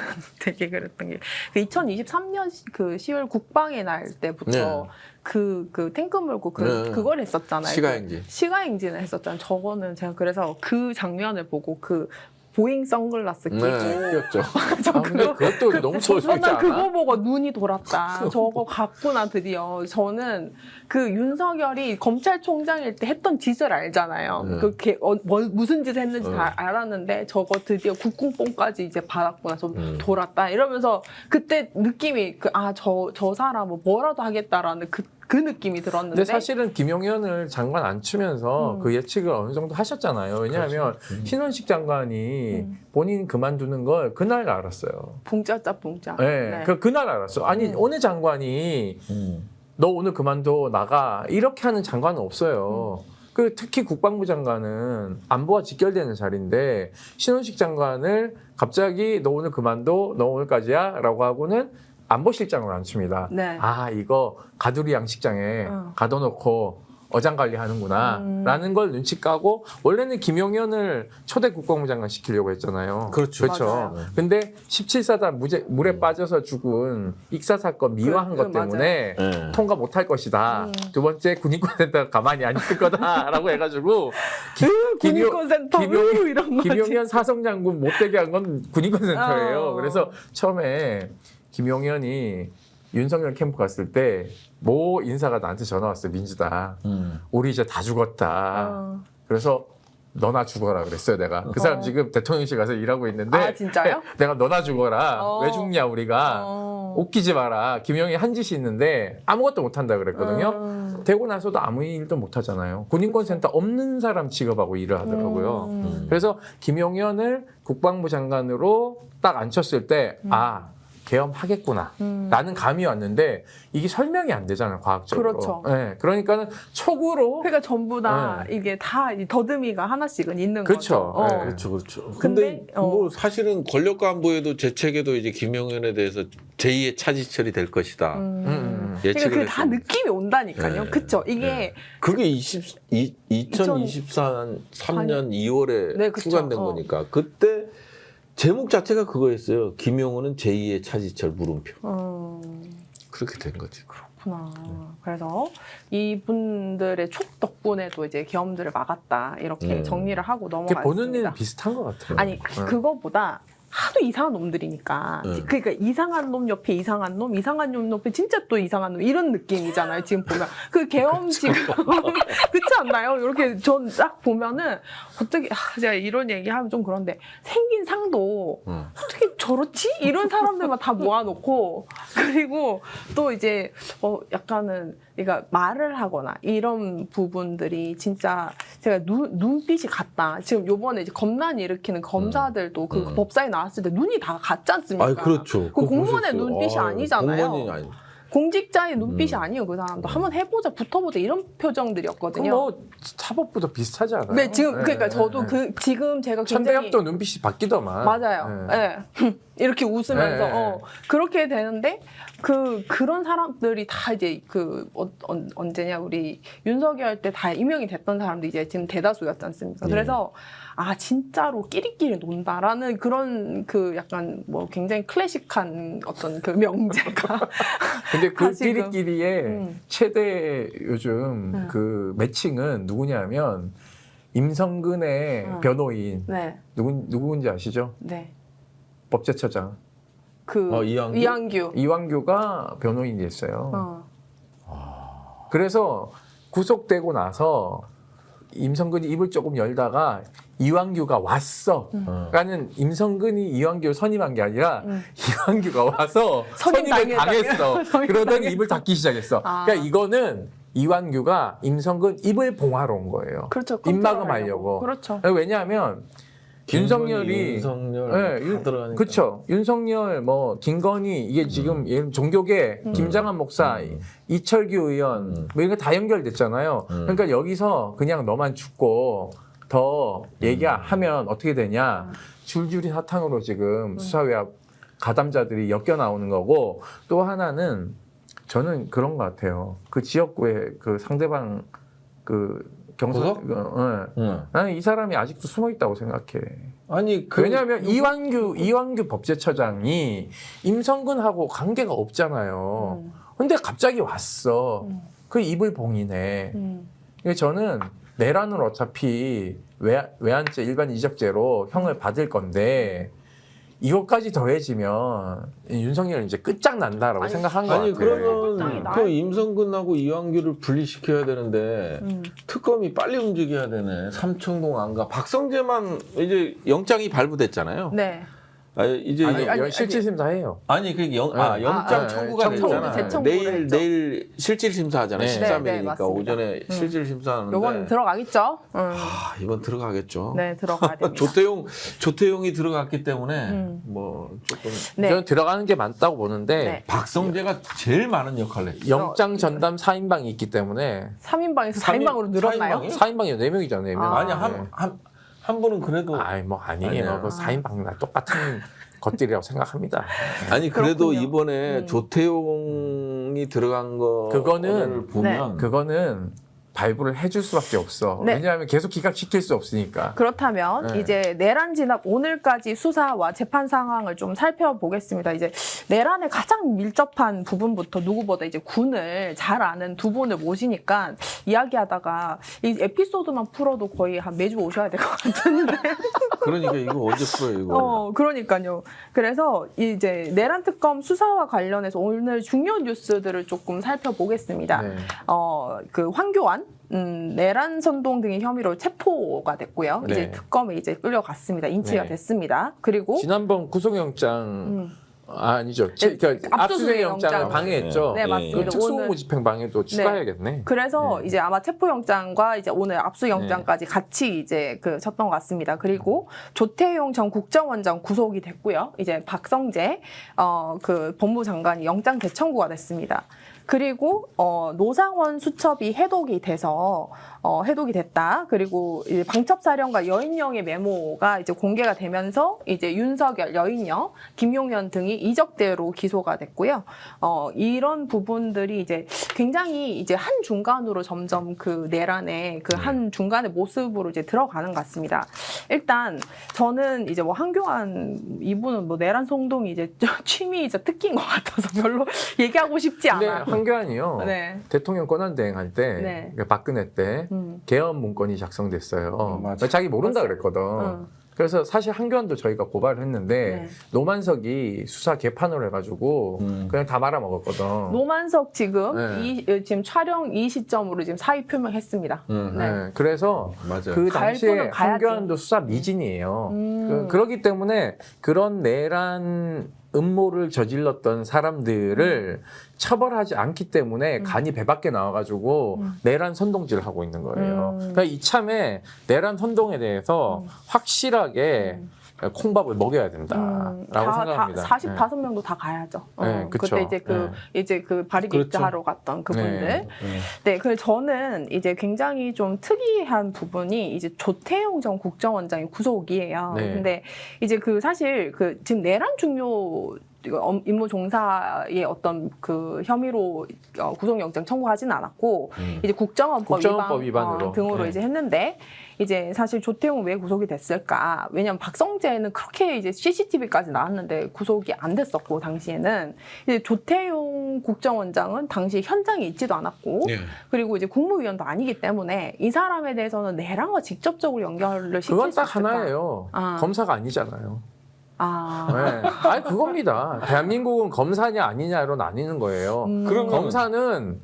되게 그랬던 게 2023년 그 10월 국방의 날 때부터 그 탱크 몰고 그걸 했었잖아요. 시가행진을 했었잖아요. 저거는 제가 그래서 그 장면을 보고 그 보잉 선글라스 끼고 끼었죠. 근데 그것도 너무 소소하지 않아? 난 그거 보고 눈이 돌았다. 저거 갔구나 드디어. 저는 그 윤석열이 검찰총장일 때 했던 짓을 알잖아요. 무슨 짓을 했는지 다 알았는데 저거 드디어 국궁뽕까지 이제 받았구나. 좀 돌았다. 이러면서 그때 느낌이 저 사람은 뭐라도 하겠다라는 그 그 느낌이 들었는데. 근데 사실은 김용현을 장관 안 치면서 그 예측을 어느 정도 하셨잖아요. 왜냐하면 신원식 장관이 본인 그만두는 걸 그날 알았어요. 붕짜짜 붕짜. 네, 그날 알았어. 아니 어느 장관이 너 오늘 그만둬 나가 이렇게 하는 장관은 없어요. 그 특히 국방부 장관은 안보와 직결되는 자리인데 신원식 장관을 갑자기 너 오늘 그만둬 너 오늘까지야라고 하고는 안보실장으로 앉힙니다. 네. 아 이거 가두리 양식장에 가둬놓고 어장관리하는구나 라는 걸 눈치 까고 원래는 김용현을 초대 국방부 장관 시키려고 했잖아요. 그렇죠. 맞아요. 근데 17사단 물에 빠져서 죽은 익사 사건 미화한 것 때문에 네. 통과 못할 것이다. 두 번째 군인권센터가 가만히 안 있을 거다라고 해가지고 군인권센터 이런 거지. 김용현 사성장군 못되게 한 건 군인권센터예요. 그래서 처음에 김용현이 윤석열 캠프 갔을 때 모 인사가 나한테 전화 왔어요. 민주당. 우리 이제 다 죽었다. 그래서 너나 죽어라 그랬어요. 내가. 그 사람 지금 대통령실 가서 일하고 있는데 아 진짜요? 내가 너나 죽어라. 왜 죽냐 우리가. 웃기지 마라. 김용현이 한 짓이 있는데 아무것도 못한다 그랬거든요. 되고 나서도 아무 일도 못하잖아요. 군인권센터 없는 사람 취급하고 일을 하더라고요. 그래서 김용현을 국방부 장관으로 딱 앉혔을 때 계엄하겠구나 라는 감이 왔는데 이게 설명이 안 되잖아요. 과학적으로. 그렇죠. 네, 그러니까는 촉으로 그러니까 전부 다 이게 다 이 더듬이가 하나씩은 있는 그렇죠. 거죠. 네. 그렇죠, 그렇죠. 근데, 근데 뭐 사실은 권력 간부에도 제 책에도 이제 김용현에 대해서 제2의 차지철이 될 것이다. 그러니까 예측을 그게 다 했습니다. 느낌이 온다니까요. 네. 그쵸? 이게 네. 그게 2023년 2월에 네, 그쵸. 출간된 거니까 그때 제목 자체가 그거였어요. 김용훈은 제2의 차지철 물음표. 그렇게 된 거지. 그렇구나. 그래서 이분들의 촉 덕분에도 이제 계엄들을 막았다 이렇게 정리를 하고 보는 넘어갔습니다. 일은 비슷한 것 같아요. 아니 그거보다 하도 이상한 놈들이니까 그러니까 이상한 놈 옆에 이상한 놈 이상한 놈 옆에 진짜 또 이상한 놈 이런 느낌이잖아요. 지금 보면 그 계엄 지금 그렇지 않나요? 이렇게 전 딱 보면은 어떻게 제가 이런 얘기하면 좀 그런데 생긴 상도 어떻게 저렇지? 이런 사람들만 다 모아놓고 그리고 또 이제 약간은 그러니까 말을 하거나 이런 부분들이 진짜 제가 눈빛이 같다. 지금 요번에 이제 검난이 일으키는 검사들도 그 법사에 나왔을 때 눈이 다 같지 않습니까? 아, 그렇죠. 그 공무원의 눈빛이 아니잖아요. 공무원이 아니. 공직자의 눈빛이 아니에요. 그 사람도 한번 해보자, 붙어보자 이런 표정들이었거든요. 뭐 사법부도 비슷하지 않아요? 네, 지금 그러니까 저도 지금 제가 굉장히 천대엽도 눈빛이 바뀌더만. 맞아요. 예. 이렇게 웃으면서 그렇게 되는데 그런 사람들이 다 이제 언제냐 우리 윤석열 때 다 임명이 됐던 사람들이 이제 지금 대다수였지 않습니까? 그래서 진짜로 끼리끼리 논다라는 그런 약간 뭐 굉장히 클래식한 어떤 그 명제가 근데 그 다시금. 끼리끼리의 최대 요즘 그 매칭은 누구냐면 임성근의 변호인 네. 누구인지 아시죠? 네. 법제처장 이완규? 이완규가 변호인이 됐어요. 그래서 구속되고 나서 임성근이 입을 조금 열다가 이완규가 왔어. 라는 임성근이 이완규를 선임한 게 아니라 이완규가 와서 선임을 당했어. 그러더니 입을 닫기 시작했어. 그러니까 이거는 이완규가 임성근 입을 봉하러 온 거예요. 그렇죠. 입막음하려고. 그렇죠. 왜냐하면 윤석열이 그렇죠. 윤석열 김건희 이게 지금 종교계 김장한 목사 이철규 의원 뭐 이런 거 다 연결됐잖아요. 그러니까 여기서 그냥 너만 죽고 더 얘기하면 어떻게 되냐. 줄줄이 사탕으로 지금 수사외압 가담자들이 엮여 나오는 거고 또 하나는 저는 그런 것 같아요. 그 지역구에 그 상대방 경선 나는 이 사람이 아직도 숨어 있다고 생각해. 아니 왜냐하면 이완규 법제처장이 임성근하고 관계가 없잖아요. 근데 갑자기 왔어. 그 입을 봉이네. 그러니까 저는 내란은 어차피 외환죄 일반 이적죄로 형을 받을 건데 이것까지 더해지면 윤석열 이제 끝장난다라고 생각한 거 같아요. 그러면 그 임성근하고 이완규를 분리시켜야 되는데 특검이 빨리 움직여야 되네. 삼청동 안 가. 박성재만 이제 영장이 발부됐잖아요. 네. 이제 아니, 실질 심사해요. 아니 그 영장 청구가 청구, 됐잖아. 재청구를 내일 실질 심사하잖아요. 네. 13일이니까 네, 맞습니다. 오전에 실질 심사하는데. 요건 들어가겠죠? 이번 들어가겠죠. 네, 들어가야 됩니다. 조태용이 들어갔기 때문에 뭐 조금 네. 저는 들어가는 게 맞다고 보는데 네. 박성재가 제일 많은 역할을 했죠. 영장 전담 4인방이 있기 때문에 3인방에서 4인방으로 늘었나요? 4인방이요? 4인방이 4명이잖아요. 4명. 아니 한 분은 그래도 뭐 아니에요. 아니야. 그 4인방이나 똑같은 것들이라고 생각합니다. 아니 그래도 그렇군요. 이번에 조태용이 들어간 거를 그거는 보면 그거는 발부를 해줄 수밖에 없어. 네. 왜냐하면 계속 기각시킬 수 없으니까. 그렇다면 네. 이제 내란 진압 오늘까지 수사와 재판 상황을 좀 살펴보겠습니다. 이제 내란에 가장 밀접한 부분부터 누구보다 이제 군을 잘 아는 두 분을 모시니까 이야기하다가 이 에피소드만 풀어도 거의 한 매주 오셔야 될 것 같은데. 그러니까 이거 언제 풀어요 이거. 그러니까요. 그래서 이제 내란 특검 수사와 관련해서 오늘 중요 뉴스들을 조금 살펴보겠습니다. 네. 그 황교안 내란 선동 등의 혐의로 체포가 됐고요. 네. 이제 특검에 이제 끌려갔습니다. 인치가 네. 됐습니다. 그리고 지난번 구속영장 아니죠. 그러니까 압수수색 압수수색 영장을 영장. 방해했죠. 네, 맞습니다. 그 특수공무집행 방해도 추가해야겠네. 그래서 이제 아마 체포영장과 이제 오늘 압수영장까지 같이 이제 그 쳤던 것 같습니다. 그리고 조태용 전 국정원장 구속이 됐고요. 이제 박성재 그 법무장관이 영장 재청구가 됐습니다. 그리고 노상원 수첩이 해독이 돼서 해독이 됐다. 그리고 이제 방첩사령관 여인영의 메모가 이제 공개가 되면서 이제 윤석열, 여인영, 김용현 등이 이적대로 기소가 됐고요. 이런 부분들이 이제 굉장히 이제 한 중간으로 점점 그 내란의 그 한 중간의 모습으로 이제 들어가는 것 같습니다. 일단 저는 이제 뭐 한교안 이분은 뭐 내란 성동이 이제 취미이자 특기인 것 같아서 별로 얘기하고 싶지 근데 않아요. 황교안이요. 네. 대통령 권한대행할 때 네. 그러니까 박근혜 때 개헌 문건이 작성됐어요. 맞아. 자기 모른다 그랬거든. 그래서 사실 한교안도 저희가 고발을 했는데 네. 노만석이 수사 개판으로 해가지고 그냥 다 말아먹었거든. 노만석 지금 네. 지금 촬영 이 시점으로 지금 사의 표명했습니다. 네. 네. 그래서 맞아요. 그 갈 당시에 거는 가야지. 한교안도 수사 미진이에요. 그렇기 때문에 그런 내란 음모를 저질렀던 사람들을 처벌하지 않기 때문에 간이 배 밖에 나와가지고 내란 선동질을 하고 있는 거예요. 그러니까 이참에 내란 선동에 대해서 확실하게 콩밥을 먹여야 된다라고 생각합니다. 45명도 다 가야죠. 네, 그쵸. 그때 이제 그 발익 그렇죠. 입자하러 갔던 그분들. 네. 네, 그래서 저는 이제 굉장히 좀 특이한 부분이 이제 조태용 전 국정원장의 구속이에요. 네. 근데 이제 그 사실 그 지금 내란 중요 임무 종사의 어떤 그 혐의로 구속영장 청구하지는 않았고 이제 국정원법 위반으로 등으로 네. 이제 했는데 이제 사실 조태용은 왜 구속이 됐을까? 왜냐면 박성재는 그렇게 이제 CCTV까지 나왔는데 구속이 안 됐었고 당시에는 이제 조태용 국정원장은 당시 현장에 있지도 않았고 그리고 이제 국무위원도 아니기 때문에 이 사람에 대해서는 내란과 직접적으로 연결을 시킬 그건 수 딱 있을까? 하나예요. 검사가 아니잖아요. 아, 네. 아니 그겁니다. 대한민국은 검사냐 아니냐로 나뉘는 거예요. 그러면 검사는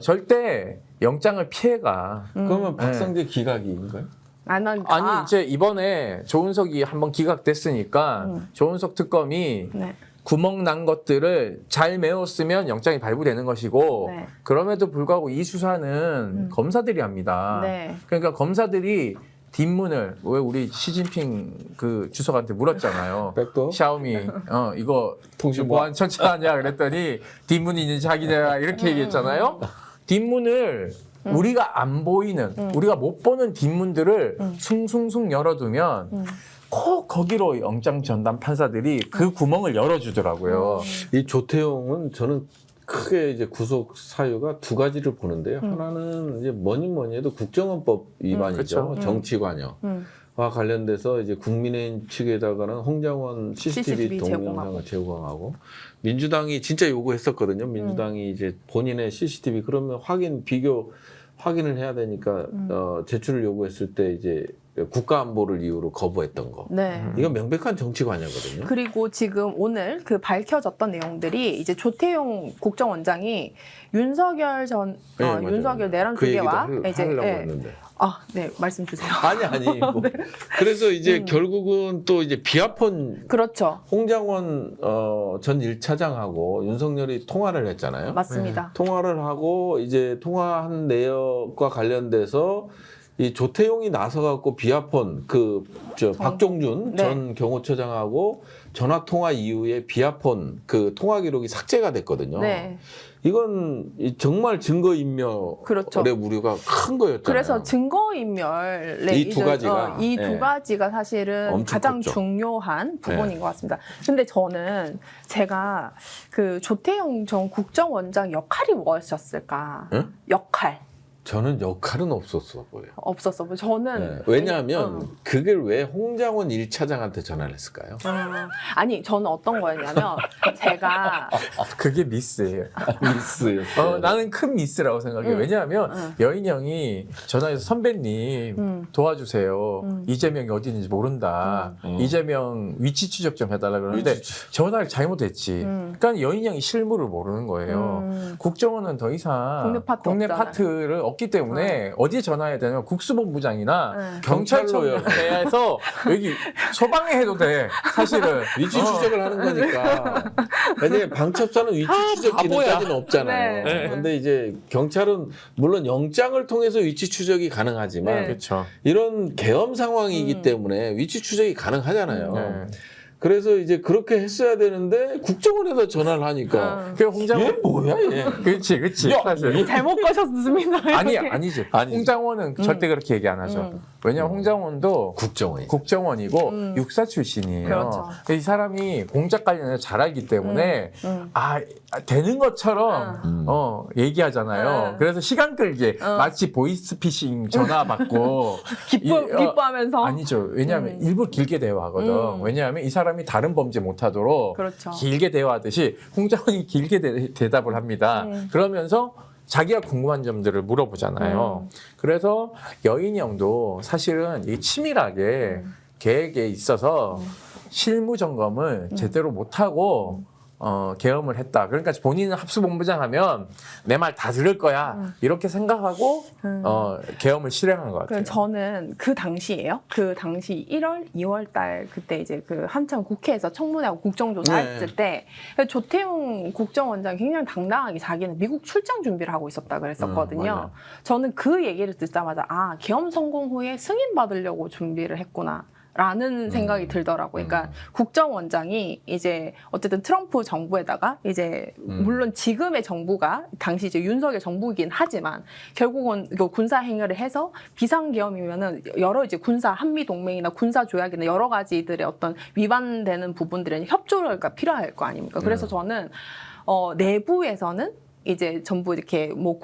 절대 영장을 피해가. 그러면 박성재 기각인가요? 아니 이제 이번에 조은석이 한번 기각됐으니까 조은석 특검이 네. 구멍 난 것들을 잘 메웠으면 영장이 발부되는 것이고 네. 그럼에도 불구하고 이 수사는 검사들이 합니다. 네. 그러니까 검사들이 뒷문을 왜 우리 시진핑 그 주석한테 물었잖아요. 백도? 샤오미 이거 통신 보안 천천하냐 그랬더니 뒷문이 있는 자기네가 이렇게 얘기했잖아요. 뒷문을 우리가 안 보이는 우리가 못 보는 뒷문들을 숭숭숭 열어두면 꼭 거기로 영장 전담 판사들이 그 구멍을 열어주더라고요. 이 조태용은 저는 크게 이제 구속 사유가 두 가지를 보는데요. 하나는 이제 뭐니 해도 국정원법 위반이죠. 그렇죠. 정치 관여와 관련돼서 이제 국민의힘 측에다가는 홍장원 CCTV 동영상을 제공하고 민주당이 진짜 요구했었거든요. 민주당이 이제 본인의 CCTV 그러면 확인을 해야 되니까 제출을 요구했을 때 이제 국가 안보를 이유로 거부했던 거. 네. 이건 명백한 정치 관여거든요. 그리고 지금 오늘 그 밝혀졌던 내용들이 이제 조태용 국정원장이 윤석열 전 네, 맞아요. 윤석열 내란 그 얘기도 중계와 이제 하려고 네. 했는데. 네, 말씀 주세요. 아니. 뭐. 그래서 이제 결국은 또 이제 비아폰 그렇죠. 홍장원 전 1차장하고 윤석열이 통화를 했잖아요. 맞습니다. 통화를 하고 이제 통화한 내역과 관련돼서 이 조태용이 나서갖고 비아폰 박종준 네. 전 경호처장하고 전화 통화 이후에 비아폰 그 통화 기록이 삭제가 됐거든요. 네. 이건 정말 증거인멸의 그렇죠. 우려가 큰 거였잖아요. 그래서 증거인멸의 이두 가지가 이 두 네. 가지가 사실은 엄청 가장 컸죠. 중요한 부분인 것 같습니다. 근데 저는 제가 그 조태용 전 국정원장 역할이 무엇이었을까? 응? 역할. 저는 역할은 없었어 보여요. 없었어. 저는 네. 왜냐하면 그걸 왜 홍장원 1차장한테 전화를 했을까요? 아니 저는 어떤 거였냐면 제가 그게 미스예요. 미스였어요. 나는 큰 미스라고 생각해요. 왜냐하면 여인형이 전화해서 선배님 도와주세요. 이재명이 어디 있는지 모른다. 이재명 위치 추적 좀 해달라 그러는데 전화를 잘못했지. 그러니까 여인형이 실무를 모르는 거예요. 국정원은 더 이상 국내 파트 파트를 없기 때문에 어디에 전화해야 되냐면 국수본부장이나 경찰로요. 경찰청에서 여기 소방에 해도 돼. 사실은 위치 추적을 하는 거니까. 왜냐면 방첩사는 위치 추적 기능까지는 없잖아요. 네. 근데 이제 경찰은 물론 영장을 통해서 위치 추적이 가능하지만 네. 그렇죠. 이런 계엄 상황이기 때문에 위치 추적이 가능하잖아요. 네. 그래서 이제 그렇게 했어야 되는데 국정원에다 전화를 하니까 그 홍장원 얘 뭐야 얘? 그렇지. 사실. 잘못 거셨습니다. 아니지. 홍장원은 절대 그렇게 얘기 안 하죠. 왜냐면 홍장원도 국정원이고 육사 출신이에요. 그렇죠. 이 사람이 공작 관련해서 잘 알기 때문에 되는 것처럼 얘기하잖아요. 그래서 시간 끌게 마치 보이스피싱 전화 받고 기뻐하면서 아니죠. 왜냐하면 일부러 길게 대화하거든. 왜냐하면 이 사람이 다른 범죄 못하도록 그렇죠. 길게 대화하듯이 홍장원이 길게 대답을 합니다. 그러면서 자기가 궁금한 점들을 물어보잖아요. 그래서 여인형도 사실은 이 치밀하게 계획에 있어서 실무 점검을 제대로 못하고 계엄을 했다. 그러니까 본인은 합수본부장 하면 내 말 다 들을 거야. 이렇게 생각하고 계엄을 실행한 것 같아요. 저는 그 당시예요. 그 당시 1월, 2월 달 그때 이제 그 한참 국회에서 청문회하고 국정조사 했을 때 조태용 국정원장이 굉장히 당당하게 자기는 미국 출장 준비를 하고 있었다 그랬었거든요. 저는 그 얘기를 듣자마자 계엄 성공 후에 승인 받으려고 준비를 했구나. 라는 생각이 들더라고요. 그러니까 국정원장이 이제 어쨌든 트럼프 정부에다가 이제 물론 지금의 정부가 당시 이제 윤석열 정부이긴 하지만 결국은 이거 군사 행위를 해서 비상계엄이면은 여러 이제 군사 한미 동맹이나 군사 조약이나 여러 가지들의 어떤 위반되는 부분들에 협조가 필요할 거 아닙니까? 그래서 저는 내부에서는 이제 전부 이렇게 뭐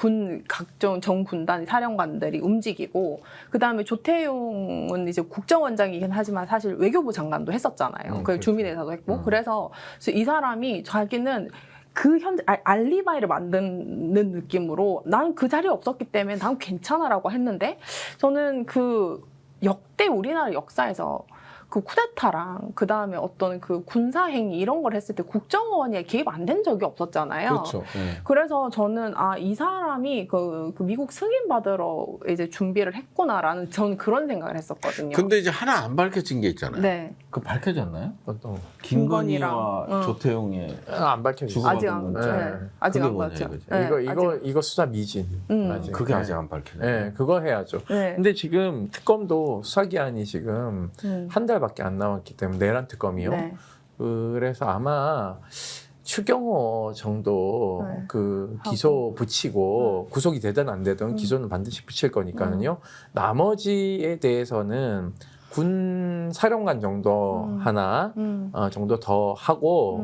각종 전 군단 사령관들이 움직이고 그다음에 조태용은 이제 국정원장이긴 하지만 사실 외교부 장관도 했었잖아요. 그 주민회사도 했고 그래서 이 사람이 자기는 그 알리바이를 만드는 느낌으로 난 그 자리에 없었기 때문에 난 괜찮아라고 했는데 저는 그 역대 우리나라 역사에서 그 쿠데타랑 그 다음에 어떤 그 군사 행위 이런 걸 했을 때 국정원이 개입 안 된 적이 없었잖아요. 그렇죠. 네. 그래서 저는 이 사람이 그 미국 승인 받으러 이제 준비를 했구나라는 저는 그런 생각을 했었거든요. 근데 이제 하나 안 밝혀진 게 있잖아요. 네. 그 밝혀졌나요? 어떤 김건희와 조태용의 안 밝혀지죠. 주고받은 아직 안 문자. 네. 아직 그게 안 뭐냐, 봤죠. 이거지. 네, 이거 수사 미진. 아직. 그게 아직 안 밝혀졌네. 네, 그거 해야죠. 네. 근데 지금 특검도 수사기한이 지금 한 달밖에 안 남았기 때문에 내란 특검이요. 네. 그래서 아마 추경호 정도 네. 그 기소 붙이고 구속이 되든 안 되든 기소는 반드시 붙일 거니까는요. 나머지에 대해서는 군 사령관 정도 하나 정도 더 하고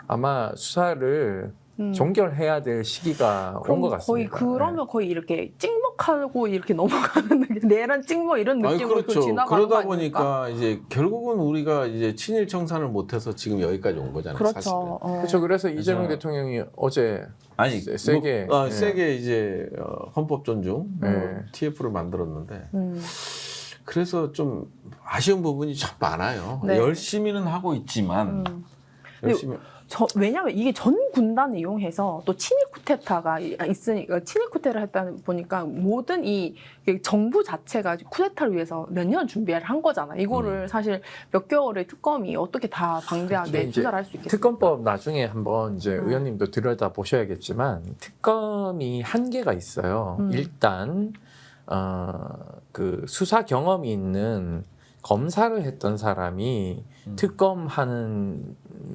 아마 수사를 종결해야 될 시기가 온 것 같습니다. 그러면 거의 이렇게 찍먹하고 이렇게 넘어가는 느낌, 내란 찍먹 이런 느낌으로 그렇죠. 지나가는 그러다 거 아닙니까? 보니까 이제 결국은 우리가 이제 친일 청산을 못해서 지금 여기까지 온 거잖아요. 그렇죠. 사실은. 그렇죠. 그래서 이재명 대통령이 어제 아니 세게 세게 이제 헌법 존중 네. TF를 만들었는데 그래서 좀 아쉬운 부분이 참 많아요. 네. 열심히는 하고 있지만 열심히 왜냐하면 이게 전 군단을 이용해서 또 친일 쿠데타가 있으니까 친일 쿠데타를 했다 보니까 모든 이 정부 자체가 쿠데타를 위해서 몇 년 준비를 한 거잖아. 이거를 사실 몇 개월의 특검이 어떻게 다 방대하게 수사를 할 수 있겠습니까? 특검법 나중에 한번 이제 의원님도 들여다 보셔야겠지만 특검이 한계가 있어요. 일단 그 수사 경험이 있는 검사를 했던 사람이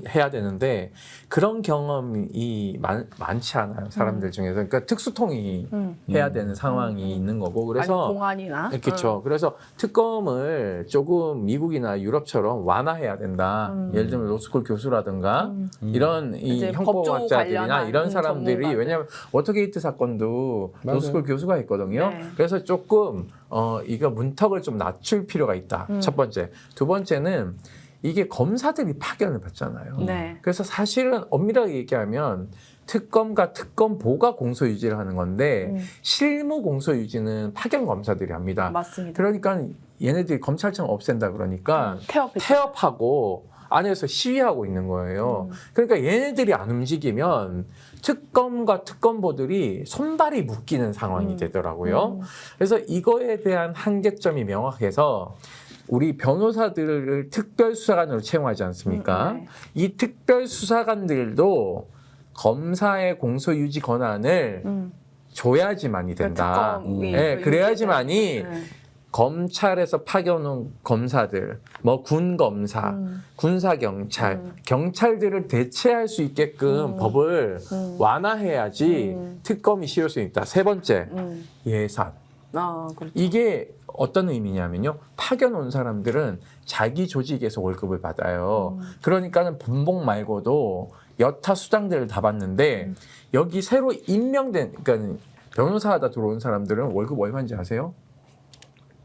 해야 되는데 그런 경험이 많지 않아요. 사람들 중에서. 그러니까 특수통이 해야 되는 상황이 있는 거고. 그래서 아니, 공안이나. 그렇죠. 그래서 특검을 조금 미국이나 유럽처럼 완화해야 된다. 예를 들면 로스쿨 교수라든가 이런 이 형법학자들이나 이런 사람들이 전문가들. 왜냐하면 워터게이트 사건도 맞아요. 로스쿨 교수가 했거든요. 네. 그래서 조금 이거 문턱을 좀 낮출 필요가 있다. 첫 번째. 두 번째는 이게 검사들이 파견을 받잖아요. 네. 그래서 사실은 엄밀하게 얘기하면 특검과 특검보가 공소유지를 하는 건데 실무 공소유지는 파견 검사들이 합니다. 맞습니다. 그러니까 얘네들이 검찰청 없앤다 그러니까 태업했죠. 태업하고 안에서 시위하고 있는 거예요. 그러니까 얘네들이 안 움직이면 특검과 특검보들이 손발이 묶이는 상황이 되더라고요. 그래서 이거에 대한 한계점이 명확해서 우리 변호사들을 특별수사관으로 채용하지 않습니까? 네. 이 특별수사관들도 검사의 공소유지 권한을 줘야지만이 된다. 특검이 네, 그 그래야지만이 네. 검찰에서 파견온 검사들, 뭐 군검사, 군사경찰, 경찰들을 대체할 수 있게끔 법을 완화해야지 특검이 쉬울 수 있다. 세 번째, 예산. 그렇죠. 이게 어떤 의미냐면요. 파견 온 사람들은 자기 조직에서 월급을 받아요. 그러니까는 분봉 말고도 여타 수당들을 다 받는데 여기 새로 임명된, 그러니까 변호사하다 들어온 사람들은 월급 얼마인지 아세요?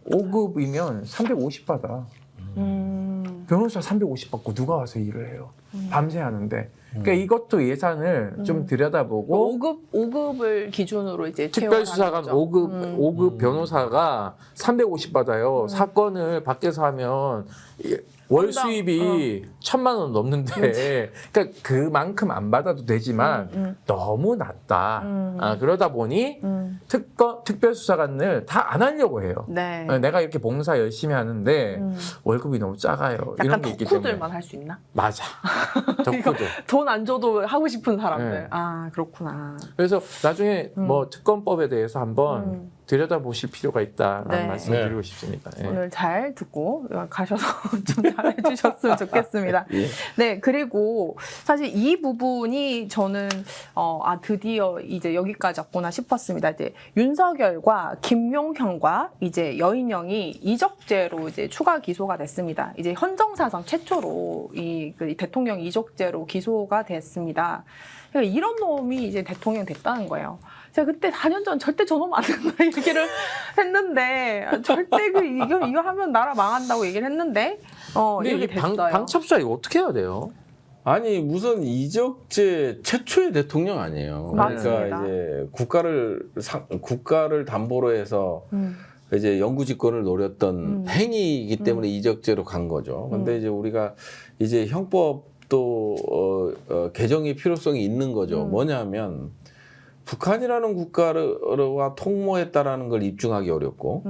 5급이면 350 받아. 변호사 350 받고 누가 와서 일을 해요? 밤새 하는데. 그러니까 이것도 예산을 좀 들여다보고 5급을 기준으로 이제 특별수사관 채용하는 거죠. 5급 변호사가 350 받아요. 사건을 밖에서 하면 월 건당, 수입이 1,000만 원 넘는데 그러니까 그만큼 안 받아도 되지만 너무 낮다. 그러다 보니 특별수사관을 다 안 하려고 해요. 네. 내가 이렇게 봉사 열심히 하는데 월급이 너무 작아요. 이런 약간 게 있기 때문에. 덕후들만 할 수 있나? 맞아. 덕후들. 돈 안 줘도 하고 싶은 사람들. 네. 아, 그렇구나. 그래서 나중에 뭐 특검법에 대해서 한번 들여다보실 필요가 있다라는 네. 말씀을 드리고 싶습니다. 예. 오늘 잘 듣고 가셔서 좀 잘해주셨으면 좋겠습니다. 예. 네, 그리고 사실 이 부분이 저는 드디어 이제 여기까지 왔구나 싶었습니다. 이제 윤석열과 김용현과 이제 여인영이 이적죄로 이제 추가 기소가 됐습니다. 이제 헌정사상 최초로 그 대통령 이적죄로 기소가 됐습니다. 그러니까 이런 놈이 이제 대통령 됐다는 거예요. 제가 그때 4년 전 절대 저놈 안 된다 얘기를 했는데 절대 이거 하면 나라 망한다고 얘기를 했는데 근데 이렇게 이게 됐어요. 방첩사 이거 어떻게 해야 돼요? 아니 무슨 이적재 최초의 대통령 아니에요. 맞습니다. 그러니까 이제 국가를 담보로 해서 이제 영구집권을 노렸던 행위이기 때문에 이적죄로 간 거죠. 근데 이제 우리가 이제 형법도 개정의 필요성이 있는 거죠. 뭐냐면 북한이라는 국가와 통모했다라는 걸 입증하기 어렵고.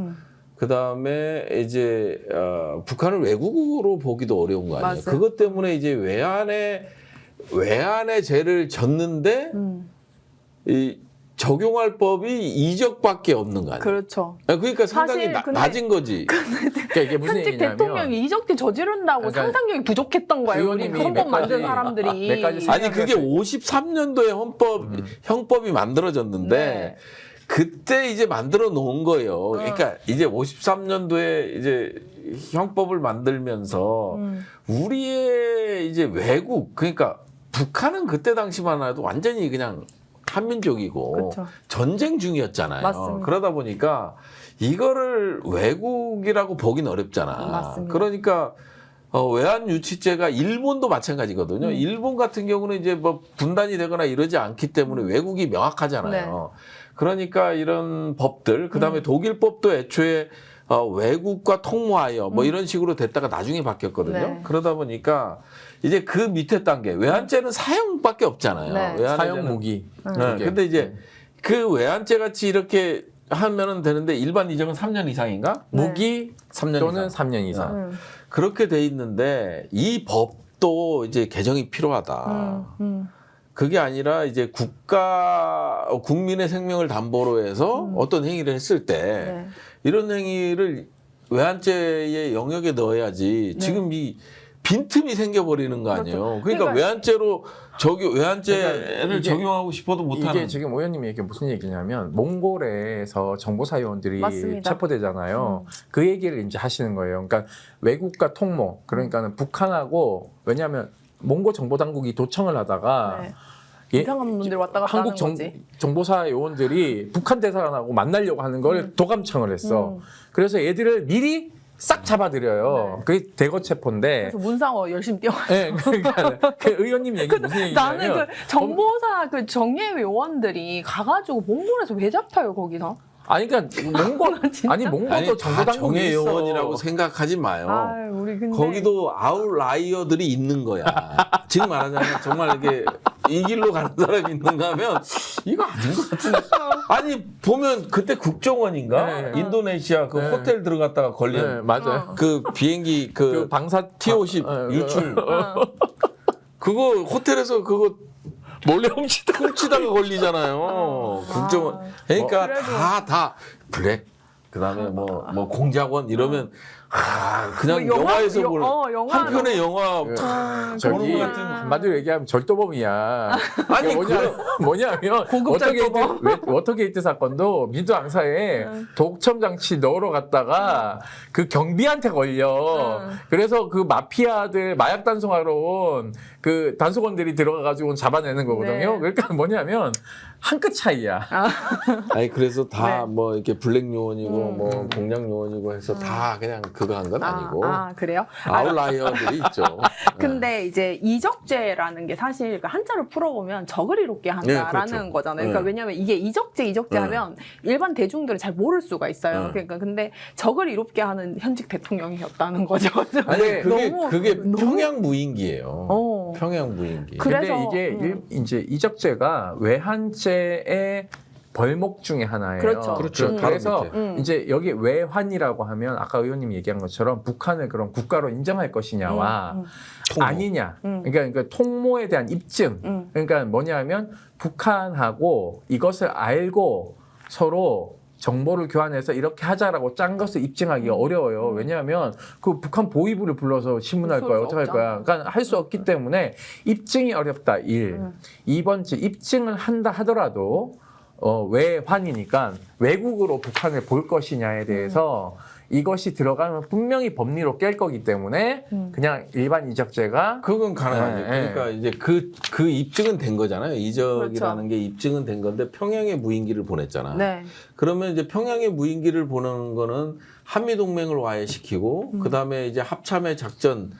그 다음에 이제 북한을 외국으로 보기도 어려운 거 아니에요. 맞아요. 그것 때문에 이제 외환의 죄를 졌는데 이 적용할 법이 이적밖에 없는 거 아니에요. 그렇죠. 그러니까 상당히 사실 근데 낮은 거지. 그러니까 이게 무슨 현직 얘기냐면 대통령이 이적죄 저지른다고 그러니까 상상력이 부족했던 거예요. 우리 의원님이 헌법 몇 만든 가지- 사람들이. 몇 가지 아니 그게 53년도에 형법이 만들어졌는데 네. 그때 이제 만들어 놓은 거예요. 그러니까 이제 53년도에 이제 형법을 만들면서 우리의 이제 외국 그러니까 북한은 그때 당시만 해도 완전히 그냥 한민족이고 그쵸. 전쟁 중이었잖아요. 맞습니다. 그러다 보니까 이거를 외국이라고 보긴 어렵잖아. 맞습니다. 그러니까 외환 유치죄가 일본도 마찬가지거든요. 일본 같은 경우는 이제 뭐 분단이 되거나 이러지 않기 때문에 외국이 명확하잖아요. 그러니까 이런 법들, 그 다음에 독일법도 애초에 외국과 통모하여 뭐 이런 식으로 됐다가 나중에 바뀌었거든요. 네. 그러다 보니까 이제 그 밑에 단계 외환죄는 사형밖에 없잖아요. 네. 외환죄는. 사형 무기. 네. 근데 이제 그 외환죄 같이 이렇게 하면은 되는데 일반 이적은 3년 이상인가? 네. 무기 3년 또는 이상. 3년 이상. 그렇게 돼 있는데 이 법도 이제 개정이 필요하다. 그게 아니라 이제 국민의 생명을 담보로 해서 어떤 행위를 했을 때 네. 이런 행위를 외환죄의 영역에 넣어야지 지금 이 빈틈이 생겨버리는 거 아니에요. 그러니까 외환죄로 외환죄를 그러니까 이게- 적용하고 싶어도 못하는. 이게 지금 의원님이 얘기 무슨 얘기냐면 몽골에서 정보사 요원들이 맞습니다. 체포되잖아요. 그 얘기를 이제 하시는 거예요. 그러니까 외국과 통모, 그러니까는 북한하고 왜냐하면 몽골 정보 당국이 도청을 하다가 네. 예, 이상한 분들 왔다 갔다 한국 하는 거지. 정보사 요원들이 북한 대사관하고 만나려고 하는 걸 도감청을 했어. 음. 그래서 얘들을 미리 싹 잡아들여요. 그게 대거 체포인데. 그래서 문상어 열심히 뛰어. 네, 그러니까 그 의원님 얘기 무슨 얘기냐면 나는 그 정보사 그 정예위 요원들이 가가지고 몽골에서 왜 잡혀요 거기서? 아니 그러니까 몽골 진짜? 아니 몽골도 아니, 정보 다 당국이 정예 있어. 요원이라고 생각하지 마요. 아, 우리 근데 거기도 아웃라이어들이 있는 거야. 지금 말하자면 정말 이게 이 길로 가는 사람이 있는가 하면 이거 아닌 것 같은데. 아니 보면 그때 국정원인가 네. 인도네시아 그 네. 호텔 들어갔다가 걸린 네, 맞아요. 그 비행기 그 방사 T50 어, 유출 그거 호텔에서 그거 몰래 훔치다가 걸리잖아요. 국정원. 그러니까 그래도- 다 블랙 그다음에 뭐 공작원 이러면 그냥 뭐 영화에서 볼 영화 한 편의 영화 저기 보는 것 같은 한마디로 얘기하면 절도범이야. 아니, 그게 뭐냐면 고급 절도범. 워터게이트 사건도 민주항사에 독점 장치 넣으러 갔다가 그 경비한테 걸려. 그래서 그 마피아들 마약 단속하러 온 그 단속원들이 들어가가지고 잡아내는 거거든요. 네. 그러니까 뭐냐면 한 끗 차이야. 아니 그래서 다 네. 뭐 이렇게 블랙 요원이고 뭐 공작 요원이고 해서 다 그냥 그거 한 건 아니고 그래요? 아웃라이어들이 있죠. 근데 이제 이적죄라는 게 사실 그 한자로 풀어보면 적을 이롭게 한다라는 그렇죠. 거잖아요. 그러니까 네. 왜냐하면 이게 이적죄 하면 일반 대중들은 잘 모를 수가 있어요. 네. 그러니까 근데 적을 이롭게 하는 현직 대통령이었다는 거죠. 아니 너무- 그게 너무- 평양 무인기예요. 어. 평양 무인기. 그래서, 근데 이게 이제 이적죄가 외환죄의 벌목 중에 하나예요. 그렇죠. 그렇죠. 그래서 바로 밑에. 이제 여기 외환이라고 하면 아까 의원님이 얘기한 것처럼 북한을 그런 국가로 인정할 것이냐와 통모. 아니냐. 그러니까 통모에 대한 입증. 그러니까 뭐냐면 북한하고 이것을 알고 서로 정보를 교환해서 이렇게 하자라고 짠 것을 입증하기가 어려워요. 왜냐하면 그 북한 보위부를 불러서 신문할 쏠 거야. 수 어떻게 할 거야. 그러니까 할 수 없기 때문에 입증이 어렵다. 1. 2번째 입증을 한다 하더라도 외환이니까 외국으로 북한을 볼 것이냐에 대해서 이것이 들어가면 분명히 법리로 깰 거기 때문에 그냥 일반 이적죄가 그건 가능하죠. 네, 그러니까 이제 그 입증은 된 거잖아요. 이적이라는 그렇죠. 게 입증은 된 건데 평양에 무인기를 보냈잖아. 네. 그러면 이제 평양에 무인기를 보내는 거는 한미 동맹을 와해시키고 그다음에 이제 합참의 작전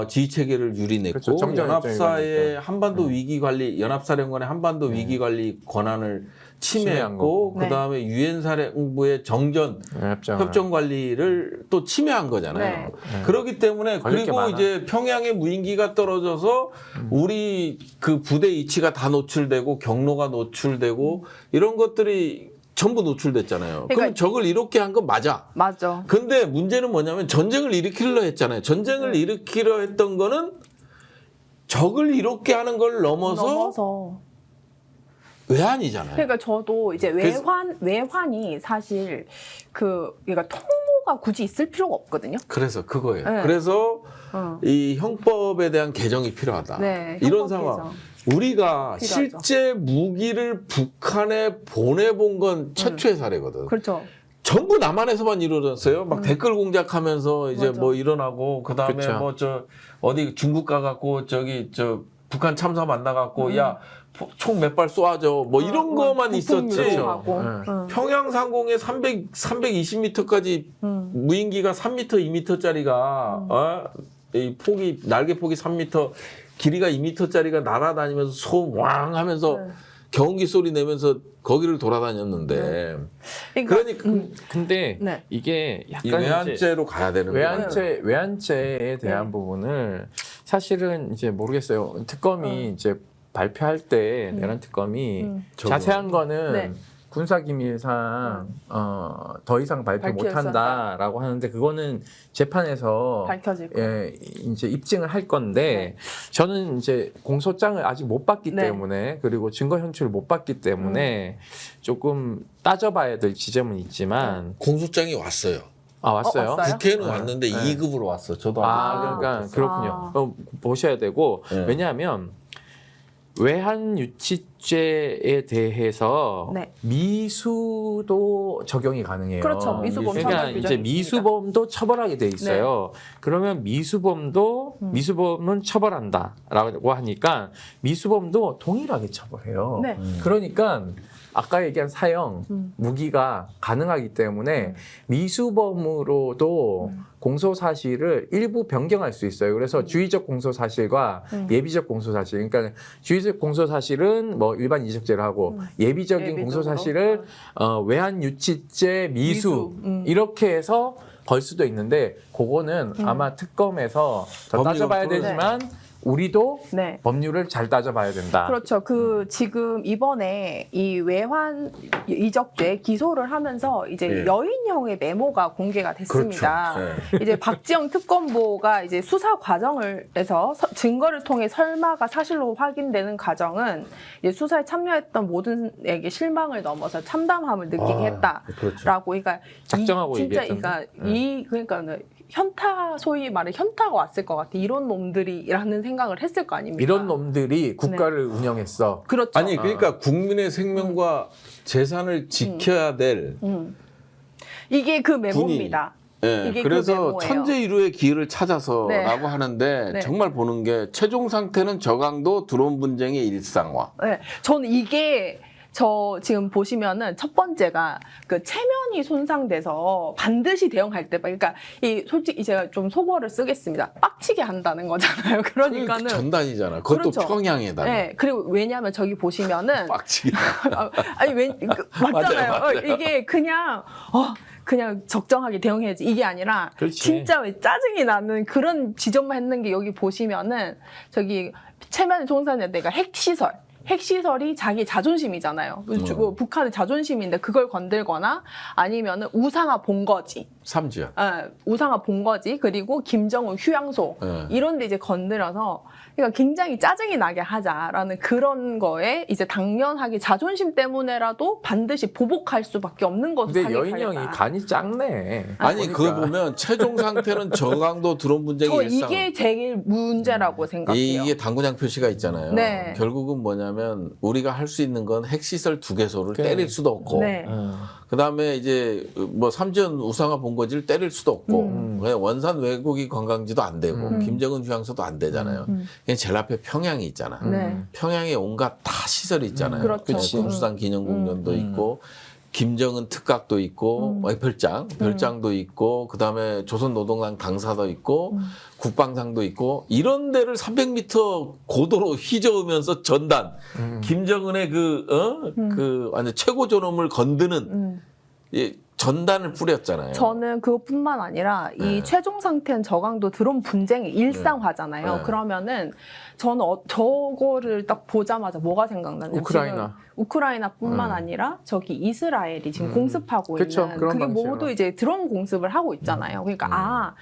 지휘 체계를 유리냈고 그렇죠. 정전 연합사의 한반도 위기 관리 연합사령관의 한반도 위기 관리 권한을 침해했고 네. 그다음에 유엔 사령부의 정전 협정 관리를 또 침해한 거잖아요. 네. 그렇기 때문에 걸릴 게 그리고 많아. 이제 평양에 무인기가 떨어져서 우리 그 부대 위치가 다 노출되고 경로가 노출되고 이런 것들이 전부 노출됐잖아요. 그럼 그러니까- 적을 이렇게 한 건 맞아. 맞아. 근데 문제는 뭐냐면 전쟁을 일으키려 했잖아요. 전쟁을 일으키려 했던 거는 적을 이렇게 하는 걸 넘어서 외환이잖아요. 그러니까 저도 이제 그래서- 외환이 사실 그러니까 통모가 굳이 있을 필요가 없거든요. 그래서 그거예요. 네. 그래서 어. 이 형법에 대한 개정이 필요하다. 네, 이런 형법 상황. 개정. 우리가 필요하죠. 실제 무기를 북한에 보내본 건 최초의 사례거든. 그렇죠. 전부 남한에서만 이루어졌어요. 막 댓글 공작하면서 이제 맞아. 뭐 일어나고 그다음에 그쵸. 뭐 저 어디 중국 가갖고 북한 참사 만나갖고 야 총 몇 발 쏘아줘 뭐 이런 거만 있었지. 북풍유도하고. 그렇죠. 평양 상공에 320m까지 무인기가 3m, 2m짜리가 이 폭이 날개 폭이 3m, 길이가 2m짜리가 날아다니면서 소왕 하면서 경운기 소리 내면서 거기를 돌아다녔는데 그러니까 근데 네. 이게 이 약간 외환죄로 가야 되는 거예요. 외환죄에 대한 네. 부분을 사실은 이제 모르겠어요. 특검이 이제 발표할 때 내란 특검이 자세한 거는 네. 군사기밀상 더 이상 발표 밝혀졌다. 못한다라고 하는데 그거는 재판에서 밝혀질 거예요. 예, 이제 입증을 할 건데 저는 이제 공소장을 아직 못 봤기 네. 때문에 그리고 증거 현출을 못 봤기 때문에 조금 따져봐야 될 지점은 있지만 공소장이 왔어요. 아 왔어요? 왔어요? 국회는 네. 왔는데 네. 2급으로 왔어. 저도 아, 아직 그러니까 못했어요. 그렇군요. 보셔야 되고 네. 왜냐하면 외환 유치죄에 대해서 네. 미수도 적용이 가능해요. 그렇죠. 미수범 그러니까 처벌 규정이 이제 있습니다. 미수범도 처벌하게 돼 있어요. 그러면 미수범은 처벌한다라고 하니까 미수범도 동일하게 처벌해요. 네. 그러니까 아까 얘기한 사형, 무기가 가능하기 때문에 미수범으로도 공소사실을 일부 변경할 수 있어요. 그래서 주의적 공소사실과 예비적 공소사실. 그러니까 주의적 공소사실은 뭐 일반 이적죄를 하고 예비적인 예비적으로. 공소사실을 외환유치죄 미수 이렇게 해서 걸 수도 있는데 그거는 아마 특검에서 더 법률 따져봐야 검토를 되지만 우리도 네. 법률을 잘 따져봐야 된다. 그렇죠. 지금 이번에 이 외환 이적죄 기소를 하면서 이제 네. 여인형의 메모가 공개가 됐습니다. 그렇죠. 이제 박지영 특검보가 이제 수사 과정을 해서 증거를 통해 설마가 사실로 확인되는 과정은 이제 수사에 참여했던 모든에게 실망을 넘어서 참담함을 느끼게 했다라고. 그렇죠. 그러니까 작정하고 진짜 얘기했던데. 그러니까 현타 소위 말해 현타가 왔을 것 같아. 이런 놈들이라는 생각을 했을 거 아닙니까? 이런 놈들이 국가를 운영했어. 그렇죠. 아니 그러니까 국민의 생명과 재산을 지켜야 될 이게 그 메모입니다. 예, 이게 그 그래서 메모예요. 천재일우의 기회를 찾아서라고 네. 하는데 네. 정말 보는 게 최종 상태는 저강도 드론 분쟁의 일상화. 네, 저는 이게 저 지금 보시면은 첫 번째가 그 체면이 손상돼서 반드시 대응할 때, 그러니까 이 솔직히 제가 좀 속어를 쓰겠습니다. 빡치게 한다는 거잖아요. 그러니까는 전단이잖아. 그것도 그렇죠. 평양에다. 네, 그리고 왜냐하면 저기 보시면은 빡치게. 아니 맞잖아요. 맞아요. 이게 그냥 적정하게 대응해야지 이게 아니라 그렇지. 진짜 왜 짜증이 나는 그런 지점만 했는 게 여기 보시면은 저기 체면 손상된 데가 핵시설이 자기 자존심이잖아요. 북한의 자존심인데 그걸 건들거나 아니면은 우상화 본거지. 삼지야. 우상화 본거지. 그리고 김정은 휴양소 이런 데 이제 건드려서 그러니까 굉장히 짜증이 나게 하자라는 그런 거에 이제 당연하게 자존심 때문에라도 반드시 보복할 수밖에 없는 것으로 근데 여인형이 간이 작네. 아니 보니까. 그거 보면 최종 상태는 저강도 드론 분쟁의 저 일상. 이게 제일 문제라고 생각해요. 이게 당구장 표시가 있잖아요. 네. 결국은 뭐냐면 우리가 할 수 있는 건 핵시설 2개소를 그래. 때릴 수도 없고 네. 그다음에 이제 뭐 삼지연 우상화 본거지를 때릴 수도 없고 그냥 원산 외국이 관광지도 안 되고 김정은 휴양소도 안 되잖아요. 그냥 제일 앞에 평양이 있잖아. 네. 평양에 온갖 다 시설이 있잖아요. 그렇죠. 공수당 기념공전도 있고 김정은 특각도 있고 별장도 있고 그다음에 조선노동당 당사도 있고 국방상도 있고 이런 데를 300m 고도로 휘저으면서 전단 김정은의 그 완전 최고 존엄을 건드는 전단을 뿌렸잖아요. 저는 그것뿐만 아니라 이 최종 상태는 저강도 드론 분쟁이 일상화잖아요. 네. 그러면은 저는 저거를 딱 보자마자 뭐가 생각나냐? 우크라이나. 우크라이나뿐만 아니라 저기 이스라엘이 지금 공습하고 그쵸, 있는 그런 그게 방식으로. 모두 이제 드론 공습을 하고 있잖아요. 그러니까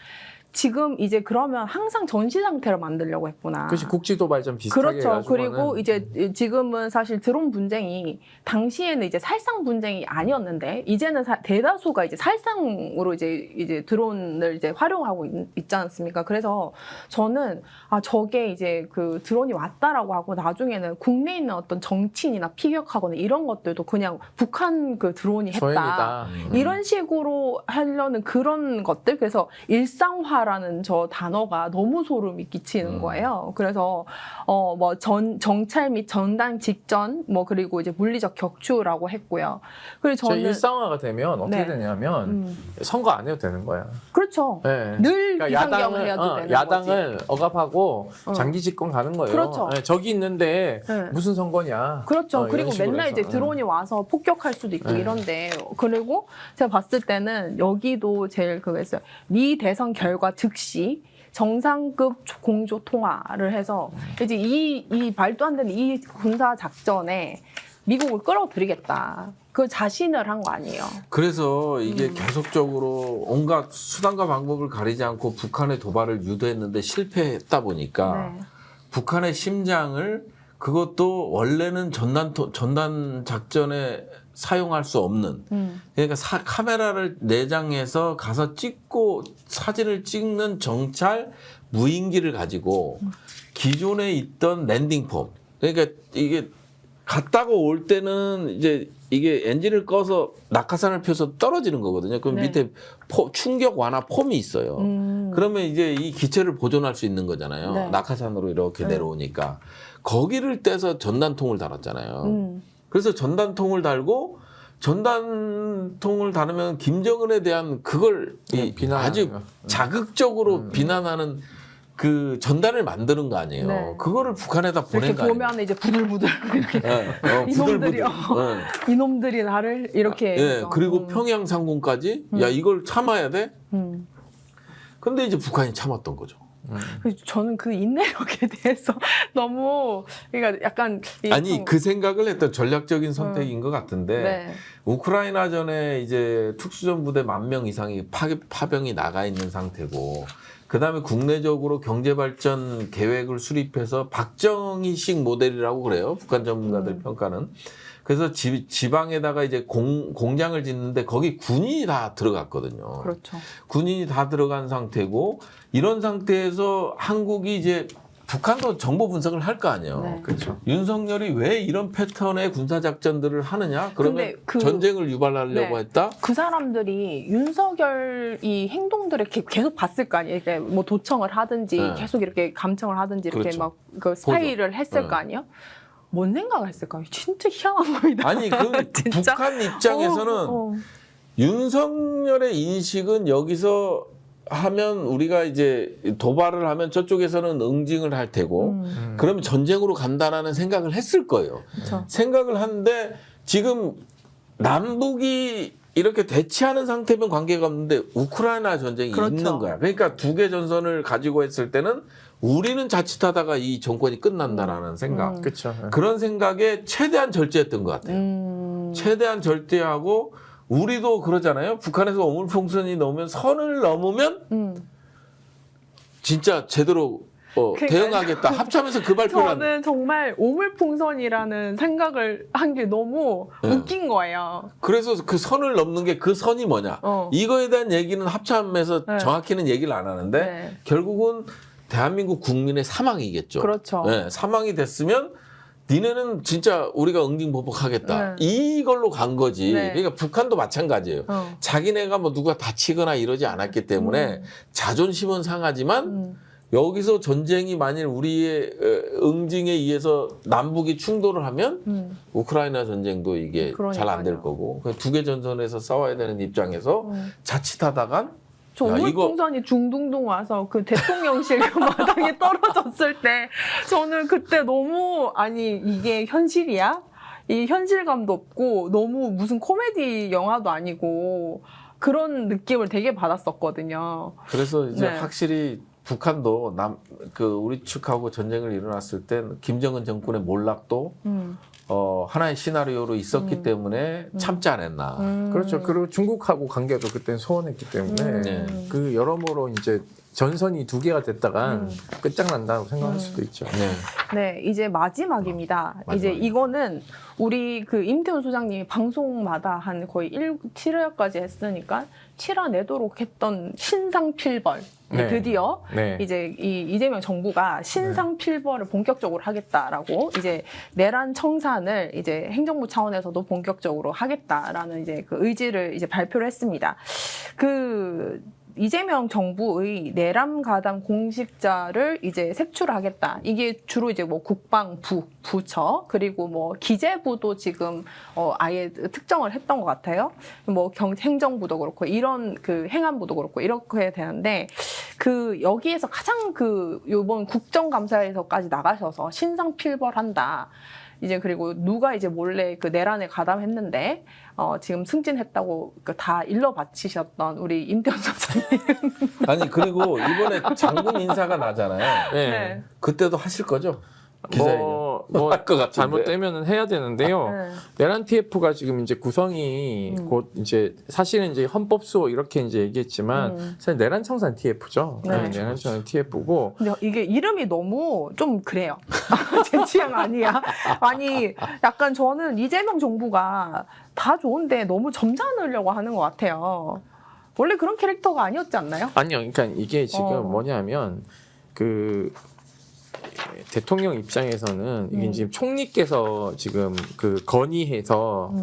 지금 이제 그러면 항상 전시 상태로 만들려고 했구나. 그렇지 국지도발 좀 비슷하게 그렇죠. 해가지고는. 그리고 이제 지금은 사실 드론 분쟁이 당시에는 이제 살상 분쟁이 아니었는데 이제는 대다수가 이제 살상으로 이제 드론을 이제 활용하고 있지 않습니까? 그래서 저는 저게 이제 그 드론이 왔다라고 하고 나중에는 국내에 있는 어떤 정치인이나 피격하거나 이런 것들도 그냥 북한 그 드론이 했다. 소행이다. 이런 식으로 하려는 그런 것들 그래서 일상화를 정찰하는 저 단어가 너무 소름이 끼치는 거예요. 그래서 뭐 정찰 및 전단 직전 뭐 그리고 이제 물리적 격추라고 했고요. 그리고 저는 일상화가 되면 어떻게 네. 되냐면 선거 안 해도 되는 거야. 그렇죠. 네. 늘 그러니까 비상경을 해야 되는 야당을 거지. 억압하고 장기 집권 가는 거예요. 그렇죠. 네, 저기 있는데 네. 무슨 선거냐. 그렇죠. 이런 그리고 식으로 맨날 해서. 이제 드론이 와서 폭격할 수도 있고 네. 이런데 그리고 제가 봤을 때는 여기도 제일 그거 있어요. 미 대선 결과 즉시 정상급 공조 통화를 해서 이제 이 말도 안 되는 이 군사 작전에 미국을 끌어들이겠다. 그 자신을 한 거 아니에요. 그래서 이게 계속적으로 온갖 수단과 방법을 가리지 않고 북한의 도발을 유도했는데 실패했다 보니까 네. 북한의 심장을 그것도 원래는 전단 작전에 사용할 수 없는 그러니까 카메라를 내장해서 가서 찍고 사진을 찍는 정찰 무인기를 가지고 기존에 있던 랜딩폼 그러니까 이게 갔다가 올 때는 이제 이게 엔진을 꺼서 낙하산을 펴서 떨어지는 거거든요. 그럼 네. 밑에 충격 완화 폼이 있어요. 그러면 이제 이 기체를 보존할 수 있는 거잖아요. 네. 낙하산으로 이렇게 네. 내려오니까 거기를 떼서 전단통을 달았잖아요. 그래서 전단통을 달고 전단통을 달으면 김정은에 대한 그걸 아주 자극적으로 비난하는 그 전단을 만드는 거 아니에요. 네. 그거를 북한에다 보낸 이렇게 거 아니에요. 보면 이제 부들부들 이렇게 부들부들. 이놈들이요. 이놈들이 나를 이렇게 해서. 그리고 평양 상공까지 야 이걸 참아야 돼? 근데 이제 북한이 참았던 거죠. 그래서 저는 그 인내력에 대해서 너무 그러니까 약간 아니 그 생각을 했던 전략적인 선택인 것 같은데 네. 우크라이나전에 이제 특수전부대 10,000명 이상이 파병이 나가 있는 상태고 그다음에 국내적으로 경제발전 계획을 수립해서 박정희식 모델이라고 그래요. 북한 전문가들 평가는. 그래서 지방에다가 이제 공장을 짓는데 거기 군인이 다 들어갔거든요. 그렇죠. 군인이 다 들어간 상태고 이런 상태에서 한국이 이제 북한도 정보 분석을 할 거 아니에요. 네. 그렇죠. 윤석열이 왜 이런 패턴의 군사작전들을 하느냐? 그러면 근데 전쟁을 유발하려고 네. 했다? 그 사람들이 윤석열 이 행동들을 계속 봤을 거 아니에요. 이렇게 뭐 도청을 하든지 네. 계속 이렇게 감청을 하든지 이렇게 그렇죠. 막 그 스파이를 했을 네. 거 아니에요. 뭔 생각을 했을까요? 진짜 희한한 겁니다. 아니 그 진짜? 북한 입장에서는 윤석열의 인식은 여기서 하면 우리가 이제 도발을 하면 저쪽에서는 응징을 할 테고 그러면 전쟁으로 간다라는 생각을 했을 거예요. 그렇죠. 생각을 하는데 지금 남북이 이렇게 대치하는 상태면 관계가 없는데 우크라이나 전쟁이 그렇죠. 있는 거야. 그러니까 두 개 전선을 가지고 했을 때는 우리는 자칫하다가 이 정권이 끝난다라는 생각. 그렇죠. 그런 생각에 최대한 절제했던 것 같아요. 최대한 절제하고 우리도 그러잖아요. 북한에서 오물풍선이 넘으면 선을 넘으면 진짜 제대로 대응하겠다. 합참에서 그 발표를 저는 정말 오물풍선이라는 생각을 한 게 너무 웃긴 거예요. 그래서 그 선을 넘는 게 그 선이 뭐냐. 이거에 대한 얘기는 합참에서 네. 정확히는 얘기를 안 하는데 네. 결국은 대한민국 국민의 사망이겠죠. 그렇죠. 네, 사망이 됐으면 니네는 진짜 우리가 응징보복하겠다. 네. 이걸로 간 거지. 네. 그러니까 북한도 마찬가지예요. 자기네가 뭐 누가 다치거나 이러지 않았기 때문에 자존심은 상하지만 여기서 전쟁이 만일 우리의 응징에 의해서 남북이 충돌을 하면 우크라이나 전쟁도 이게 잘 안 될 그러니까요. 거고 두 개 전선에서 싸워야 되는 입장에서 자칫하다간 저 야, 이거- 오물풍선이 둥둥둥 와서 그 대통령실 그 마당에 떨어졌을 때 저는 그때 너무 아니 이게 현실이야? 이 현실감도 없고 너무 무슨 코미디 영화도 아니고 그런 느낌을 되게 받았었거든요. 그래서 이제 네. 확실히 북한도 우리 측하고 전쟁을 일어났을 때 김정은 정권의 몰락도 하나의 시나리오로 있었기 때문에 참지 않았나. 그렇죠. 그리고 중국하고 관계도 그때는 소원했기 때문에 네. 그 여러모로 이제 전선이 두 개가 됐다간 끝장난다고 생각할 수도 있죠. 네. 네, 이제 마지막입니다. 마지막이요. 이제 이거는 우리 그 임태훈 소장님이 방송마다 한 거의 7회까지 했으니까 7화 내도록 했던 신상필벌. 네. 드디어 네. 이제 이 이재명 정부가 신상필벌을 본격적으로 하겠다라고 이제 내란 청산을 이제 행정부 차원에서도 본격적으로 하겠다라는 이제 그 의지를 이제 발표를 했습니다. 그 이재명 정부의 내란 가담 공직자를 이제 색출하겠다. 이게 주로 이제 뭐 국방부 부처 그리고 뭐 기재부도 지금 아예 특정을 했던 것 같아요. 뭐 행정부도 그렇고 이런 그 행안부도 그렇고 이렇게 되는데 그 여기에서 가장 그 요번 국정감사에서까지 나가셔서 신상필벌한다. 이제 그리고 누가 이제 몰래 그 내란에 가담했는데 지금 승진했다고 다 일러 바치셨던 우리 임태훈 선생님. 아니 그리고 이번에 장군 인사가 나잖아요. 네. 그때도 하실 거죠? 기자회견. 할것 같은데. 잘못되면은 해야 되는데요. 네. 내란 TF가 지금 이제 구성이 곧 이제 사실은 이제 헌법수호 이렇게 이제 얘기했지만 사실 내란 청산 TF죠. 네. 내란 청산 TF고. 근데 이게 이름이 너무 좀 그래요. 제 취향 아니야. 아니 약간 저는 이재명 정부가 다 좋은데 너무 점잖으려고 하는 것 같아요. 원래 그런 캐릭터가 아니었지 않나요? 아니요, 그러니까 이게 지금 어. 뭐냐면 그 대통령 입장에서는 이게 지금 총리께서 지금 그 건의해서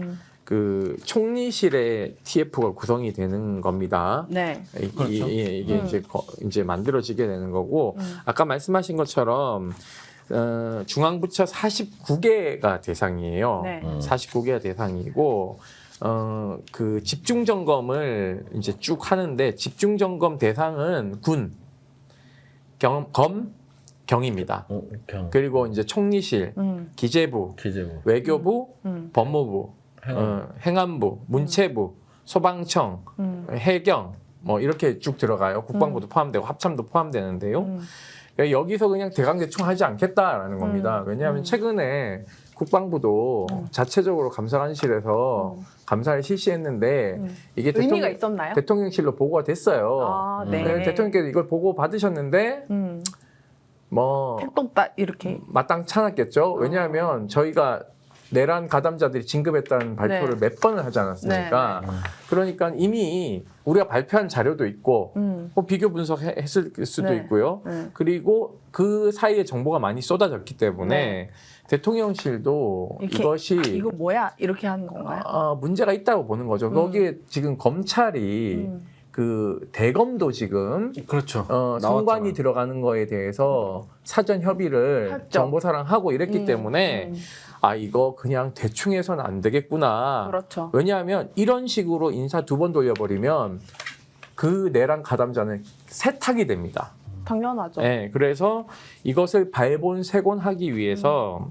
그 총리실의 TF가 구성이 되는 겁니다. 네. 그렇죠. 이게 이제 만들어지게 되는 거고 아까 말씀하신 것처럼 중앙부처 49개가 대상이에요. 네. 49개가 대상이고 그 집중 점검을 이제 쭉 하는데 집중 점검 대상은 군, 경입니다. 그리고 이제 총리실, 기재부, 외교부, 법무부, 행안부, 문체부, 소방청, 해경 뭐 이렇게 쭉 들어가요. 국방부도 포함되고 합참도 포함되는데요. 그러니까 여기서 그냥 대강-대충 하지 않겠다라는 겁니다. 왜냐하면 최근에 국방부도 자체적으로 감사관실에서 감사를 실시했는데 이게 의미가 있었나요? 대통령실로 보고가 됐어요. 아, 네. 대통령께서 이걸 보고 받으셨는데 뭐 택도 이렇게. 마땅찮았겠죠. 왜냐하면 저희가 내란 가담자들이 진급했다는 발표를 몇 번을 하지 않았습니까? 그러니까 이미 우리가 발표한 자료도 있고 뭐 비교 분석했을 수도 있고요. 그리고 그 사이에 정보가 많이 쏟아졌기 때문에 대통령실도 이것이 이거 뭐야? 이렇게 하는 건가요? 문제가 있다고 보는 거죠. 거기에 지금 검찰이 그 대검도 지금 그렇죠. 선관위 들어가는 거에 대해서 사전 협의를 했죠. 정보사랑 하고 이랬기 때문에 이거 그냥 대충 해서는 안 되겠구나. 그렇죠. 왜냐하면 이런 식으로 인사 2번 돌려버리면 그 내란 가담자는 세탁이 됩니다. 당연하죠. 네, 그래서 이것을 발본색원하기 위해서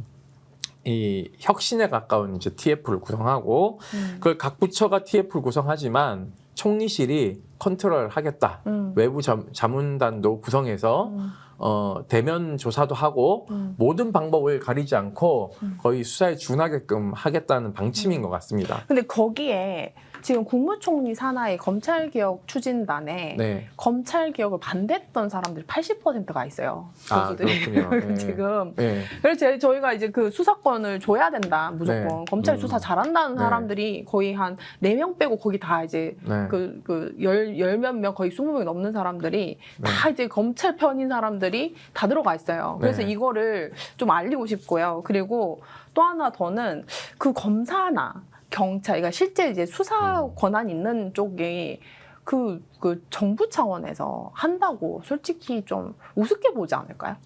이 혁신에 가까운 이제 TF를 구성하고 그걸 각 부처가 TF를 구성하지만 총리실이 컨트롤하겠다. 외부 자문단도 구성해서 대면 조사도 하고 모든 방법을 가리지 않고 거의 수사에 준하게끔 하겠다는 방침인 것 같습니다. 근데 거기에 지금 국무총리 산하의 검찰개혁 추진단에 네. 검찰개혁을 반대했던 사람들이 80%가 있어요. 교수들이. 그렇군요. 네. 지금. 네. 그래서 저희가 이제 그 수사권을 줘야 된다. 무조건. 네. 검찰 수사 잘한다는 네. 사람들이 거의 한 4명 빼고 거기 다 이제 네. 열 몇 명, 거의 20명이 넘는 사람들이 다 이제 검찰 편인 사람들이 다 들어가 있어요. 그래서 네. 이거를 좀 알리고 싶고요. 그리고 또 하나 더는 그 검사나 경찰, 그러니까 실제 이제 수사 권한 있는 쪽이 그 정부 차원에서 한다고 솔직히 좀 우습게 보지 않을까요?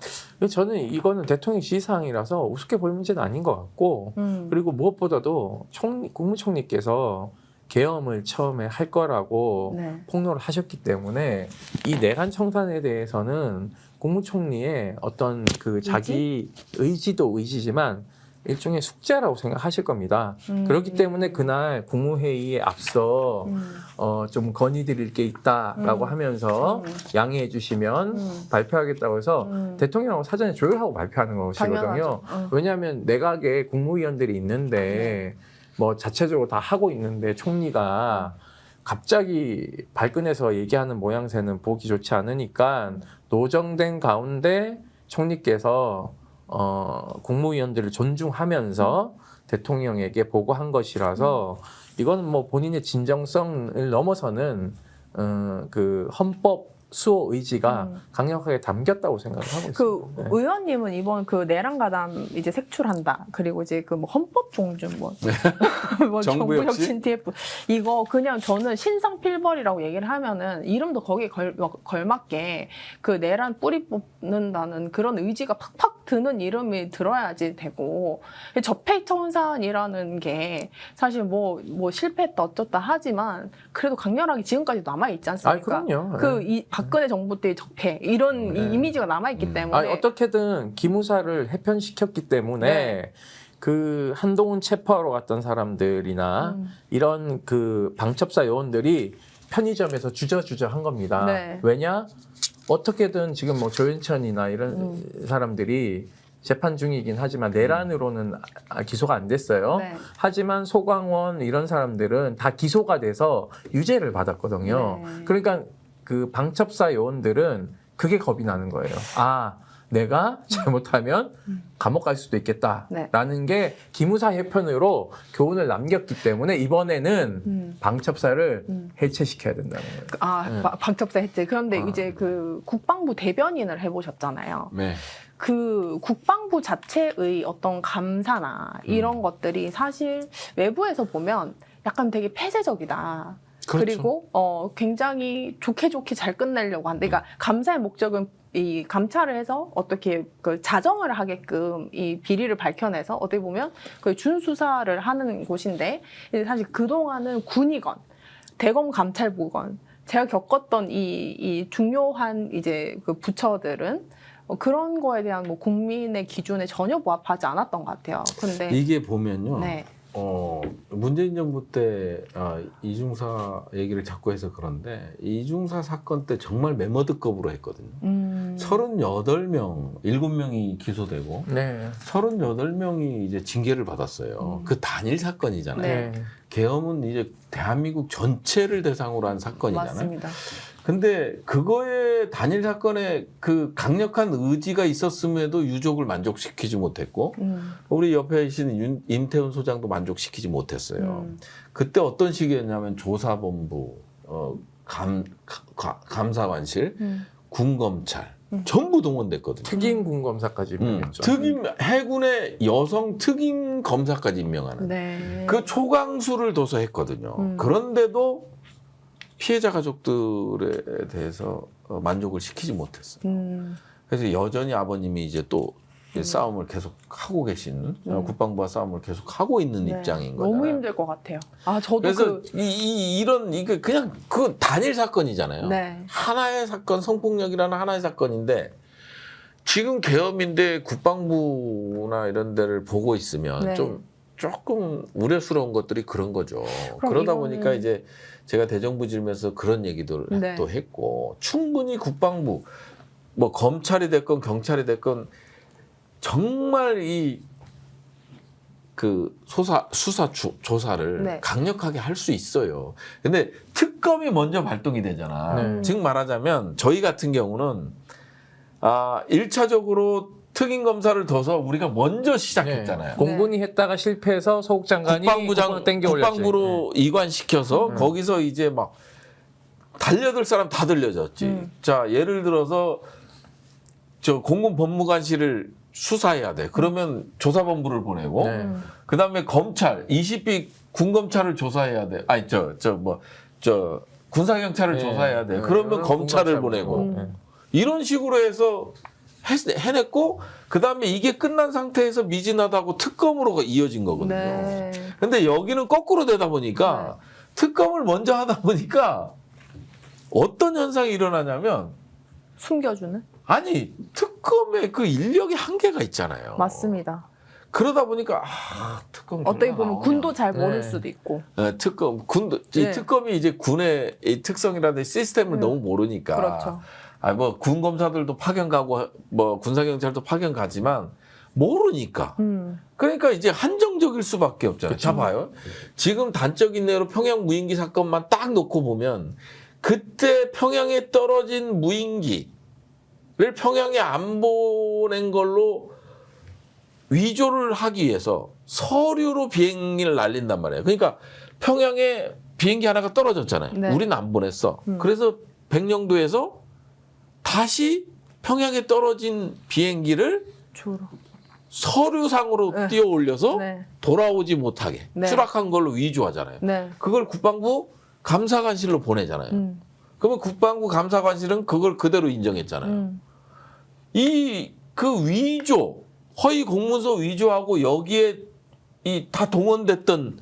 저는 이거는 대통령 지시사항이라서 우습게 볼 문제는 아닌 것 같고 그리고 무엇보다도 국무총리께서 계엄을 처음에 할 거라고 네. 폭로를 하셨기 때문에 이 내란 청산에 대해서는 국무총리의 어떤 그 자기 의지도 의지지만 일종의 숙제라고 생각하실 겁니다. 그렇기 때문에 그날 국무회의에 앞서 좀 건의드릴 게 있다라고 하면서 양해해 주시면 발표하겠다고 해서 대통령하고 사전에 조율하고 발표하는 것이거든요. 왜냐하면 내각에 국무위원들이 있는데 뭐 자체적으로 다 하고 있는데 총리가 갑자기 발끈해서 얘기하는 모양새는 보기 좋지 않으니까 노정된 가운데 총리께서 국무위원들을 존중하면서 대통령에게 보고한 것이라서 이거는 뭐 본인의 진정성을 넘어서는 그 헌법 수호 의지가 강력하게 담겼다고 생각을 하고 그 있습니다. 네. 의원님은 이번 그 내란가담 이제 색출한다. 그리고 이제 그 뭐 헌법 종준 뭐, 뭐 정부 정부 혁신? 혁신 TF 이거 그냥 저는 신상필벌이라고 얘기를 하면은 이름도 거기에 걸맞게 그 내란 뿌리 뽑는다는 그런 의지가 팍팍 드는 이름이 들어야지 되고 적폐청산이라는 게 사실 뭐 실패했다 어쩌다 하지만 그래도 강렬하게 지금까지 남아 있지 않습니까? 그럼요. 그 박근혜 정부 때의 적폐 이런 네. 이 이미지가 남아 있기 때문에 어떻게든 기무사를 해편시켰기 때문에 네. 그 한동훈 체포하러 갔던 사람들이나 이런 그 방첩사 요원들이 편의점에서 주저주저 한 겁니다. 네. 왜냐? 어떻게든 지금 뭐 조윤천이나 이런 사람들이 재판 중이긴 하지만 내란으로는 기소가 안 됐어요. 네. 하지만 소광원 이런 사람들은 다 기소가 돼서 유죄를 받았거든요. 네. 그러니까 그 방첩사 요원들은 그게 겁이 나는 거예요. 아, 내가 잘못하면 감옥 갈 수도 있겠다라는 게 기무사 해편으로 교훈을 남겼기 때문에 이번에는 방첩사를 해체시켜야 된다는 거예요. 방첩사 해체. 그런데 이제 그 국방부 대변인을 해보셨잖아요. 네. 그 국방부 자체의 어떤 감사나 이런 것들이 사실 외부에서 보면 약간 되게 폐쇄적이다. 그렇죠. 그리고 굉장히 좋게 잘 끝내려고 한다. 그러니까 감사의 목적은 이 감찰을 해서 어떻게 그 자정을 하게끔 이 비리를 밝혀내서 어떻게 보면 그 준수사를 하는 곳인데 사실 그 동안은 군이건 대검 감찰부건 제가 겪었던 이 중요한 이제 그 부처들은 그런 거에 대한 뭐 국민의 기준에 전혀 부합하지 않았던 것 같아요. 근데 이게 보면요. 네. 문재인 정부 때 이중사 얘기를 자꾸 해서 그런데 이중사 사건 때 정말 메머드급으로 했거든요. 38명, 7명이 기소되고 네. 38명이 이제 징계를 받았어요. 그 단일 사건이잖아요. 네. 계엄은 이제 대한민국 전체를 대상으로 한 사건이잖아요. 맞습니다. 근데 그거에 단일 사건에 그 강력한 의지가 있었음에도 유족을 만족시키지 못했고 우리 옆에 계신 임태훈 소장도 만족시키지 못했어요. 그때 어떤 식이었냐면 조사본부, 감사관실, 군검찰 전부 동원됐거든요. 특임 군검사까지 임명했죠. 특임 해군의 여성 특임 검사까지 임명하는 네. 그 초강수를 둬서 했거든요. 그런데도 피해자 가족들에 대해서 만족을 시키지 못했어요. 그래서 여전히 아버님이 이제 또 싸움을 계속 하고 계신 국방부와 싸움을 계속 하고 있는 네. 입장인 거잖아요. 너무 힘들 것 같아요. 저도 그래서 이런 이게 그냥 그 단일 사건이잖아요. 네. 하나의 사건, 성폭력이라는 하나의 사건인데 지금 계엄인데 국방부나 이런 데를 보고 있으면 네. 조금 우려스러운 것들이 그런 거죠. 그러다 보니까 이제 제가 대정부질면서 그런 얘기도 네. 또 했고 충분히 국방부 뭐 검찰이 됐건 경찰이 됐건 정말 그 수사 조사를 네. 강력하게 할 수 있어요. 근데 특검이 먼저 발동이 되잖아. 네. 즉 말하자면 저희 같은 경우는 1차적으로 특임 검사를 둬서 우리가 먼저 시작했잖아요. 네. 공군이 했다가 실패해서 소국 장관이 국방부로 이관시켜서 거기서 이제 막 달려들 사람 다 들려졌지. 자, 예를 들어서 저 공군 법무관실을 수사해야 돼. 그러면 조사본부를 보내고 그다음에 검찰 20비 군검찰을 조사해야 돼. 아니 군사경찰을 조사해야 돼. 그러면 검찰을 보내고 이런 식으로 해서 해냈고 그다음에 이게 끝난 상태에서 미진하다고 특검으로 이어진 거거든요. 네. 근데 여기는 거꾸로 되다 보니까 특검을 먼저 하다 보니까 어떤 현상이 일어나냐면 숨겨주는? 아니 특검의 그 인력이 한계가 있잖아요. 맞습니다. 그러다 보니까 특검 어떻게 보면 나오냐. 군도 잘 모를 네. 수도 있고. 군도 네. 이 특검이 이제 군의 이 특성이라든지 시스템을 너무 모르니까. 그렇죠. 뭐 군 검사들도 파견 가고 뭐 군사 경찰도 파견 가지만 모르니까. 그러니까 이제 한정적일 수밖에 없잖아요. 자 봐요. 지금 단적인 예로 평양 무인기 사건만 딱 놓고 보면 그때 평양에 떨어진 무인기를 평양에 안 보낸 걸로 위조를 하기 위해서 서류로 비행기를 날린단 말이에요. 그러니까 평양에 비행기 하나가 떨어졌잖아요. 네. 우리는 안 보냈어. 그래서 백령도에서 다시 평양에 떨어진 비행기를 주로. 서류상으로 네. 띄어 올려서 네. 돌아오지 못하게 네. 추락한 걸로 위조하잖아요. 네. 그걸 국방부 감사관실로 보내잖아요. 그러면 국방부 감사관실은 그걸 그대로 인정했잖아요. 이 그 위조, 허위 공문서 위조하고 여기에 이 다 동원됐던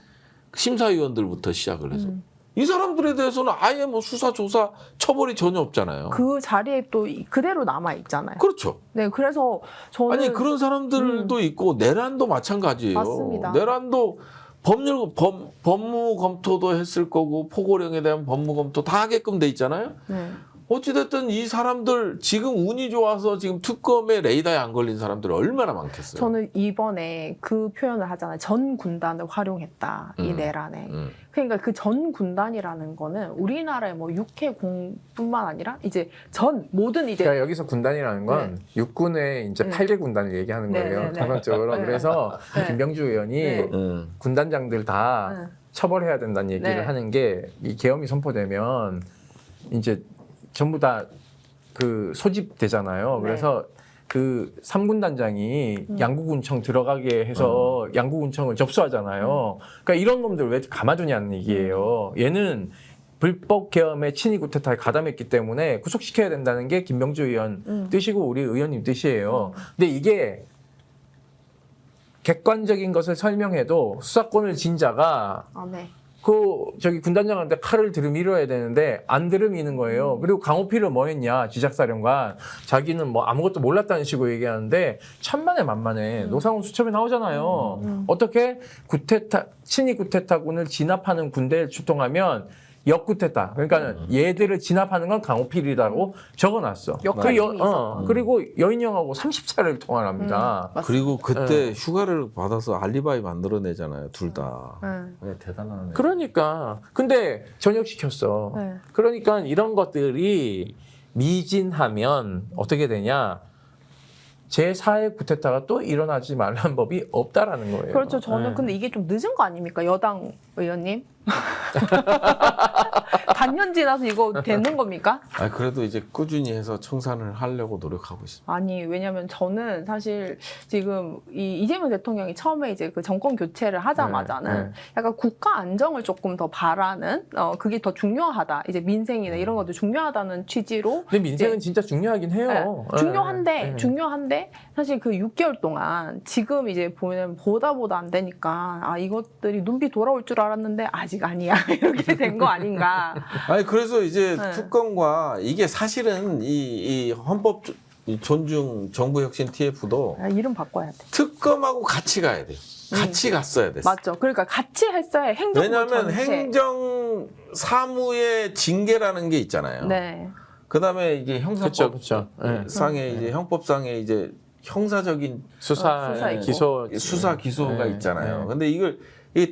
심사위원들부터 시작을 해서 이 사람들에 대해서는 아예 뭐 수사, 조사, 처벌이 전혀 없잖아요. 그 자리에 또 그대로 남아 있잖아요. 그렇죠. 네, 그래서 저는 아니 그런 사람들도 있고 내란도 마찬가지예요. 맞습니다. 내란도 법무 검토도 했을 거고 포고령에 대한 법무 검토 다 하게끔 돼 있잖아요. 네. 어찌됐든 이 사람들 지금 운이 좋아서 지금 특검에 레이더에 안 걸린 사람들 얼마나 많겠어요. 저는 이번에 그 표현을 하잖아요. 전 군단을 활용했다. 이 내란에. 그러니까 그 전 군단이라는 거는 우리나라의 뭐 육해공뿐만 아니라 이제 전 모든 이제 그러니까 여기서 군단이라는 건 육군의 이제 네. 8개 군단을 얘기하는 네, 거예요. 네, 네. 전반적으로. 네. 그래서 네. 김병주 의원이 네. 군단장들 다 네. 처벌해야 된다는 얘기를 네. 하는 게 이 계엄이 선포되면 이제 전부 다 그 소집되잖아요. 네. 그래서 그 3군단장이 양구군청 들어가게 해서 양구군청을 접수하잖아요. 그러니까 이런 놈들 왜 가만두냐는 얘기예요. 얘는 불법 계엄에 친위 구태타에 가담했기 때문에 구속시켜야 된다는 게 김병주 의원 뜻이고 우리 의원님 뜻이에요. 근데 이게 객관적인 것을 설명해도 수사권을 진 자가 아, 네. 그 저기 군단장한테 칼을 들이밀어야 되는데 안 들이미는 거예요. 그리고 강호필은 뭐 했냐, 지작사령관. 자기는 뭐 아무것도 몰랐다는 식으로 얘기하는데 천만에 만만해. 노상훈 수첩에 나오잖아요. 어떻게 친위 구테타군을 진압하는 군대를 출동하면 역구테타. 그러니까 얘들을 진압하는 건 강호필이라고 적어놨어. 역할이 이미 있었던. 그리고 여인영하고 30차를 통화합니다. 맞습니다. 그리고 그때 휴가를 받아서 알리바이 만들어내잖아요. 둘 다. 네. 대단하네. 그러니까 근데 전역시켰어. 네. 그러니까 이런 것들이 미진하면 어떻게 되냐? 제4의 구테타가 또 일어나지 말라는 법이 없다라는 거예요. 그렇죠. 저는 네. 근데 이게 좀 늦은 거 아닙니까? 여당 의원님? 반년 지나서 이거 되는 겁니까? 아 그래도 이제 꾸준히 해서 청산을 하려고 노력하고 있습니다. 아니, 왜냐면 저는 사실 지금 이재명 대통령이 처음에 이제 그 정권 교체를 하자마자는 네. 약간 국가 안정을 조금 더 바라는, 그게 더 중요하다. 이제 민생이나 이런 것도 중요하다는 취지로. 근데 민생은 네. 진짜 중요하긴 해요. 네. 중요한데 사실 그 6개월 동안 지금 이제 보면 보다 안 되니까 이것들이 눈비 돌아올 줄 알았는데 아직 아니야. 이렇게 된 거 아닌가. 아니 그래서 이제 네. 특검과 이게 사실은 이 헌법 존중 정부혁신 TF도 이름 바꿔야 돼. 특검하고 같이 가야 돼요. 같이 갔어야 됐어. 맞죠. 그러니까 같이 했어야 행정부 왜냐하면 전체. 행정 사무의 징계라는 게 있잖아요. 네. 그다음에 이게 형사법 그쵸. 네. 상에 이제 형법상에 이제 형사적인 수사, 수사 있고. 기소, 수사 기소가 네. 있잖아요. 네. 근데 이걸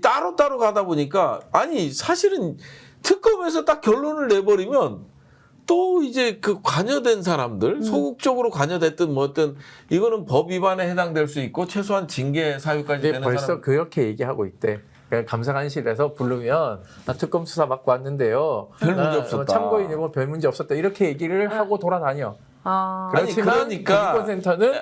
따로 가다 보니까 아니 사실은 특검에서 딱 결론을 내버리면 또 이제 그 관여된 사람들 소극적으로 관여됐든 뭐든 이거는 법 위반에 해당될 수 있고 최소한 징계 사유까지 근데 되는 벌써 사람. 그렇게 얘기하고 있대. 그러니까 감사관실에서 부르면 나 특검 수사 받고 왔는데요. 별 문제 나 없었다. 참고인이고 별 문제 없었다. 이렇게 얘기를 하고 돌아다녀. 아니, 그렇지만 그러니까 국민권센터는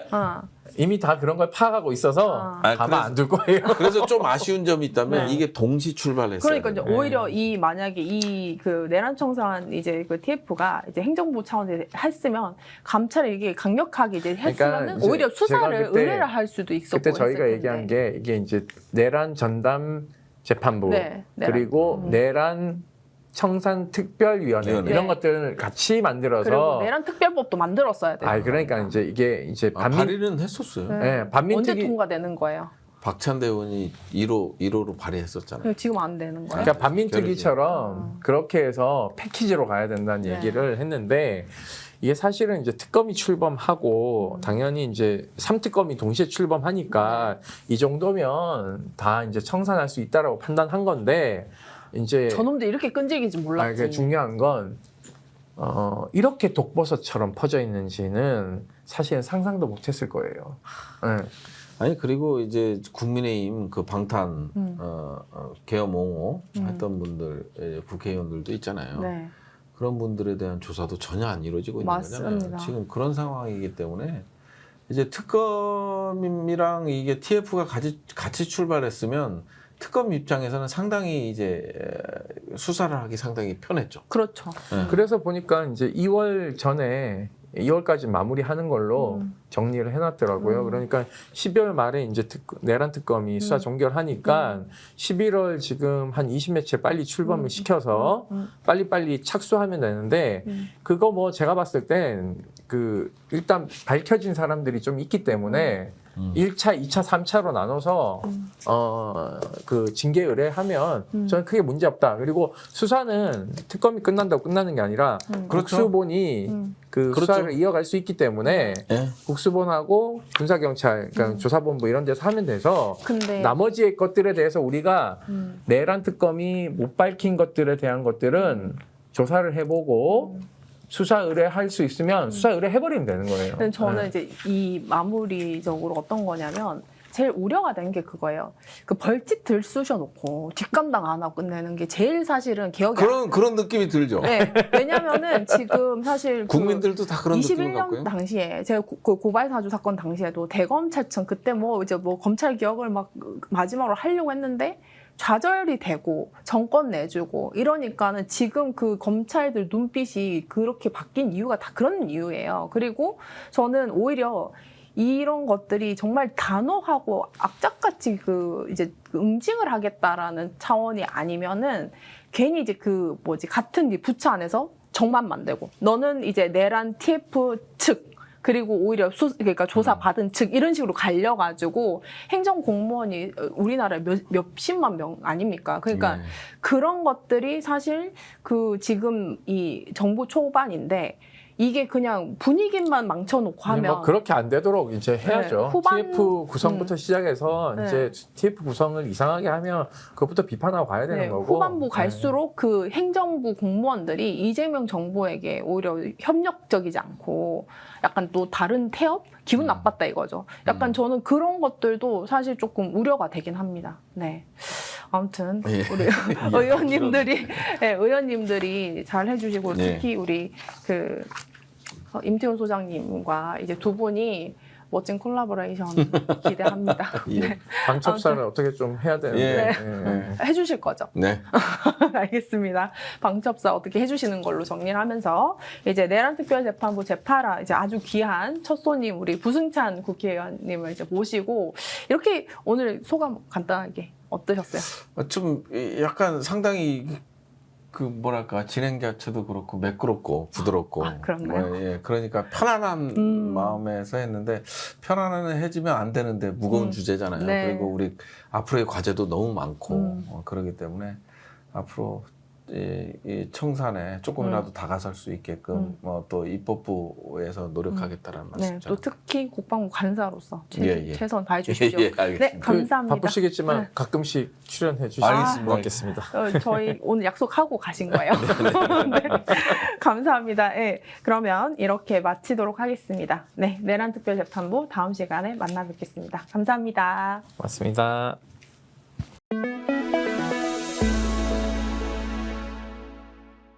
이미 다 그런 걸 파악하고 있어서 아, 가만 안 둘 거예요. 그래서 좀 아쉬운 점이 있다면 네. 이게 동시 출발했어요. 그러니까 이제 오히려 만약에 그 내란 청산 이제 그 TF가 이제 행정부 차원에서 했으면 감찰이 이게 강력하게 이제 했으면 그러니까 이제 오히려 수사를 제가 그때- 의뢰를 할 수도 있었고 그때 저희가 했을 얘기한 텐데. 게 이게 이제 내란 전담 재판부 네, 내란. 그리고 내란 청산 특별위원회 위원회. 이런 네. 것들을 같이 만들어서 그리고 내란 특별법도 만들었어야 돼요. 그러니까 이제 발의는 했었어요. 네. 네, 언제 반민특위 통과되는 거예요? 박찬대 의원이 1호로 발의했었잖아요. 지금 안 되는 거예요? 그러니까 반민특위처럼 그렇게 해서 패키지로 가야 된다는 네. 얘기를 했는데 이게 사실은 이제 특검이 출범하고 당연히 이제 3특검이 동시에 출범하니까 이 정도면 다 이제 청산할 수 있다라고 판단한 건데 이제 저놈들 이렇게 끈질기지 몰랐지. 그러니까 중요한 건 이렇게 독버섯처럼 퍼져 있는지는 사실은 상상도 못했을 거예요. 네. 아니 그리고 이제 국민의힘 그 방탄 계엄 옹호 했던 분들 국회의원들도 있잖아요. 네. 그런 분들에 대한 조사도 전혀 안 이루어지고 있는 맞습니다. 거잖아요. 지금 그런 상황이기 때문에 이제 특검이랑 이게 TF가 같이 출발했으면 특검 입장에서는 상당히 이제 수사를 하기 상당히 편했죠. 그렇죠. 네. 그래서 보니까 이제 2월 전에 2월까지 마무리하는 걸로 정리를 해놨더라고요. 그러니까 12월 말에 이제 내란 특검이 수사 종결하니까 11월 지금 한 20몇 채 빨리 출범을 시켜서 빨리빨리 착수하면 되는데 그거 뭐 제가 봤을 땐 그 일단 밝혀진 사람들이 좀 있기 때문에 1차, 2차, 3차로 나눠서 그 징계 의뢰하면 저는 크게 문제 없다. 그리고 수사는 특검이 끝난다고 끝나는 게 아니라 그렇죠. 국수본이 그 그렇죠. 수사를 이어갈 수 있기 때문에 예. 국수본하고 군사경찰, 그러니까 조사본부 이런 데서 하면 돼서 근데 나머지의 것들에 대해서 우리가 내란 특검이 못 밝힌 것들에 대한 것들은 조사를 해보고 수사 의뢰할 수 있으면 수사 의뢰해버리면 되는 거예요. 근데 저는 네. 이제 이 마무리적으로 어떤 거냐면 제일 우려가 되는 게 그거예요. 그 벌집 들쑤셔놓고 뒷감당 안 하고 끝내는 게 제일 사실은 기억이 그런 느낌이 들죠. 네, 왜냐면은 지금 사실 국민들도 다 그런 느낌을 21년 갖고요. 당시에 제가 그 고발 사주 사건 당시에도 대검찰청 그때 뭐 이제 뭐 검찰 개혁을 막 마지막으로 하려고 했는데 좌절이 되고 정권 내주고 이러니까는 지금 그 검찰들 눈빛이 그렇게 바뀐 이유가 다 그런 이유예요. 그리고 저는 오히려 이런 것들이 정말 단호하고 악착같이 이제 응징을 하겠다라는 차원이 아니면은 괜히 이제 같은 부처 안에서 정만 만들고 너는 이제 내란 TF 측 그리고 오히려 그러니까 조사 받은 측 이런 식으로 갈려가지고 행정 공무원이 우리나라에 몇십만 명 아닙니까? 그러니까 네. 그런 것들이 사실 지금 이 정부 초반인데 이게 그냥 분위기만 망쳐놓고 하면 뭐 그렇게 안 되도록 이제 해야죠. 네, 후반- TF 구성부터 시작해서 네. 이제 TF 구성을 이상하게 하면 그것부터 비판하고 가야 되는 네, 거고. 후반부 갈수록 그 행정부 공무원들이 이재명 정부에게 오히려 협력적이지 않고 약간 또 다른 태업? 기분 나빴다 이거죠. 약간 저는 그런 것들도 사실 조금 우려가 되긴 합니다. 네. 아무튼 예. 우리 의원님들이 잘 해주시고 네. 특히 우리 임태훈 소장님과 이제 두 분이 멋진 콜라보레이션 기대합니다. 예. 네. 방첩사를 어떻게 좀 해야 되는데. 네. 해주실 거죠? 네. 알겠습니다. 방첩사 어떻게 해주시는 걸로 정리를 하면서 이제 내란특별재판부 제8화 이제 아주 귀한 첫 손님 우리 부승찬 국회의원님을 이제 모시고 이렇게 오늘 소감 간단하게 어떠셨어요? 좀 약간 상당히 뭐랄까 진행 자체도 그렇고 매끄럽고 부드럽고 그렇나요? 예, 그러니까 편안한 마음에서 했는데 편안해지면 안 되는데 무거운 주제잖아요. 네. 그리고 우리 앞으로의 과제도 너무 많고 그렇기 때문에 앞으로 이 청산에 조금이라도 다가설 수 있게끔 또 입법부에서 노력하겠다는 말씀. 네, 또 특히 국방부 간사로서 예. 최선 다해 주십시오. 예, 알겠습니다. 네, 감사합니다. 바쁘시겠지만 네. 가끔씩 출연해 주시면 알겠습니다. 고맙겠습니다. 저희 오늘 약속하고 가신 거예요. 네. 감사합니다. 네, 그러면 이렇게 마치도록 하겠습니다. 네, 내란특별재판부 다음 시간에 만나 뵙겠습니다. 감사합니다. 고맙습니다.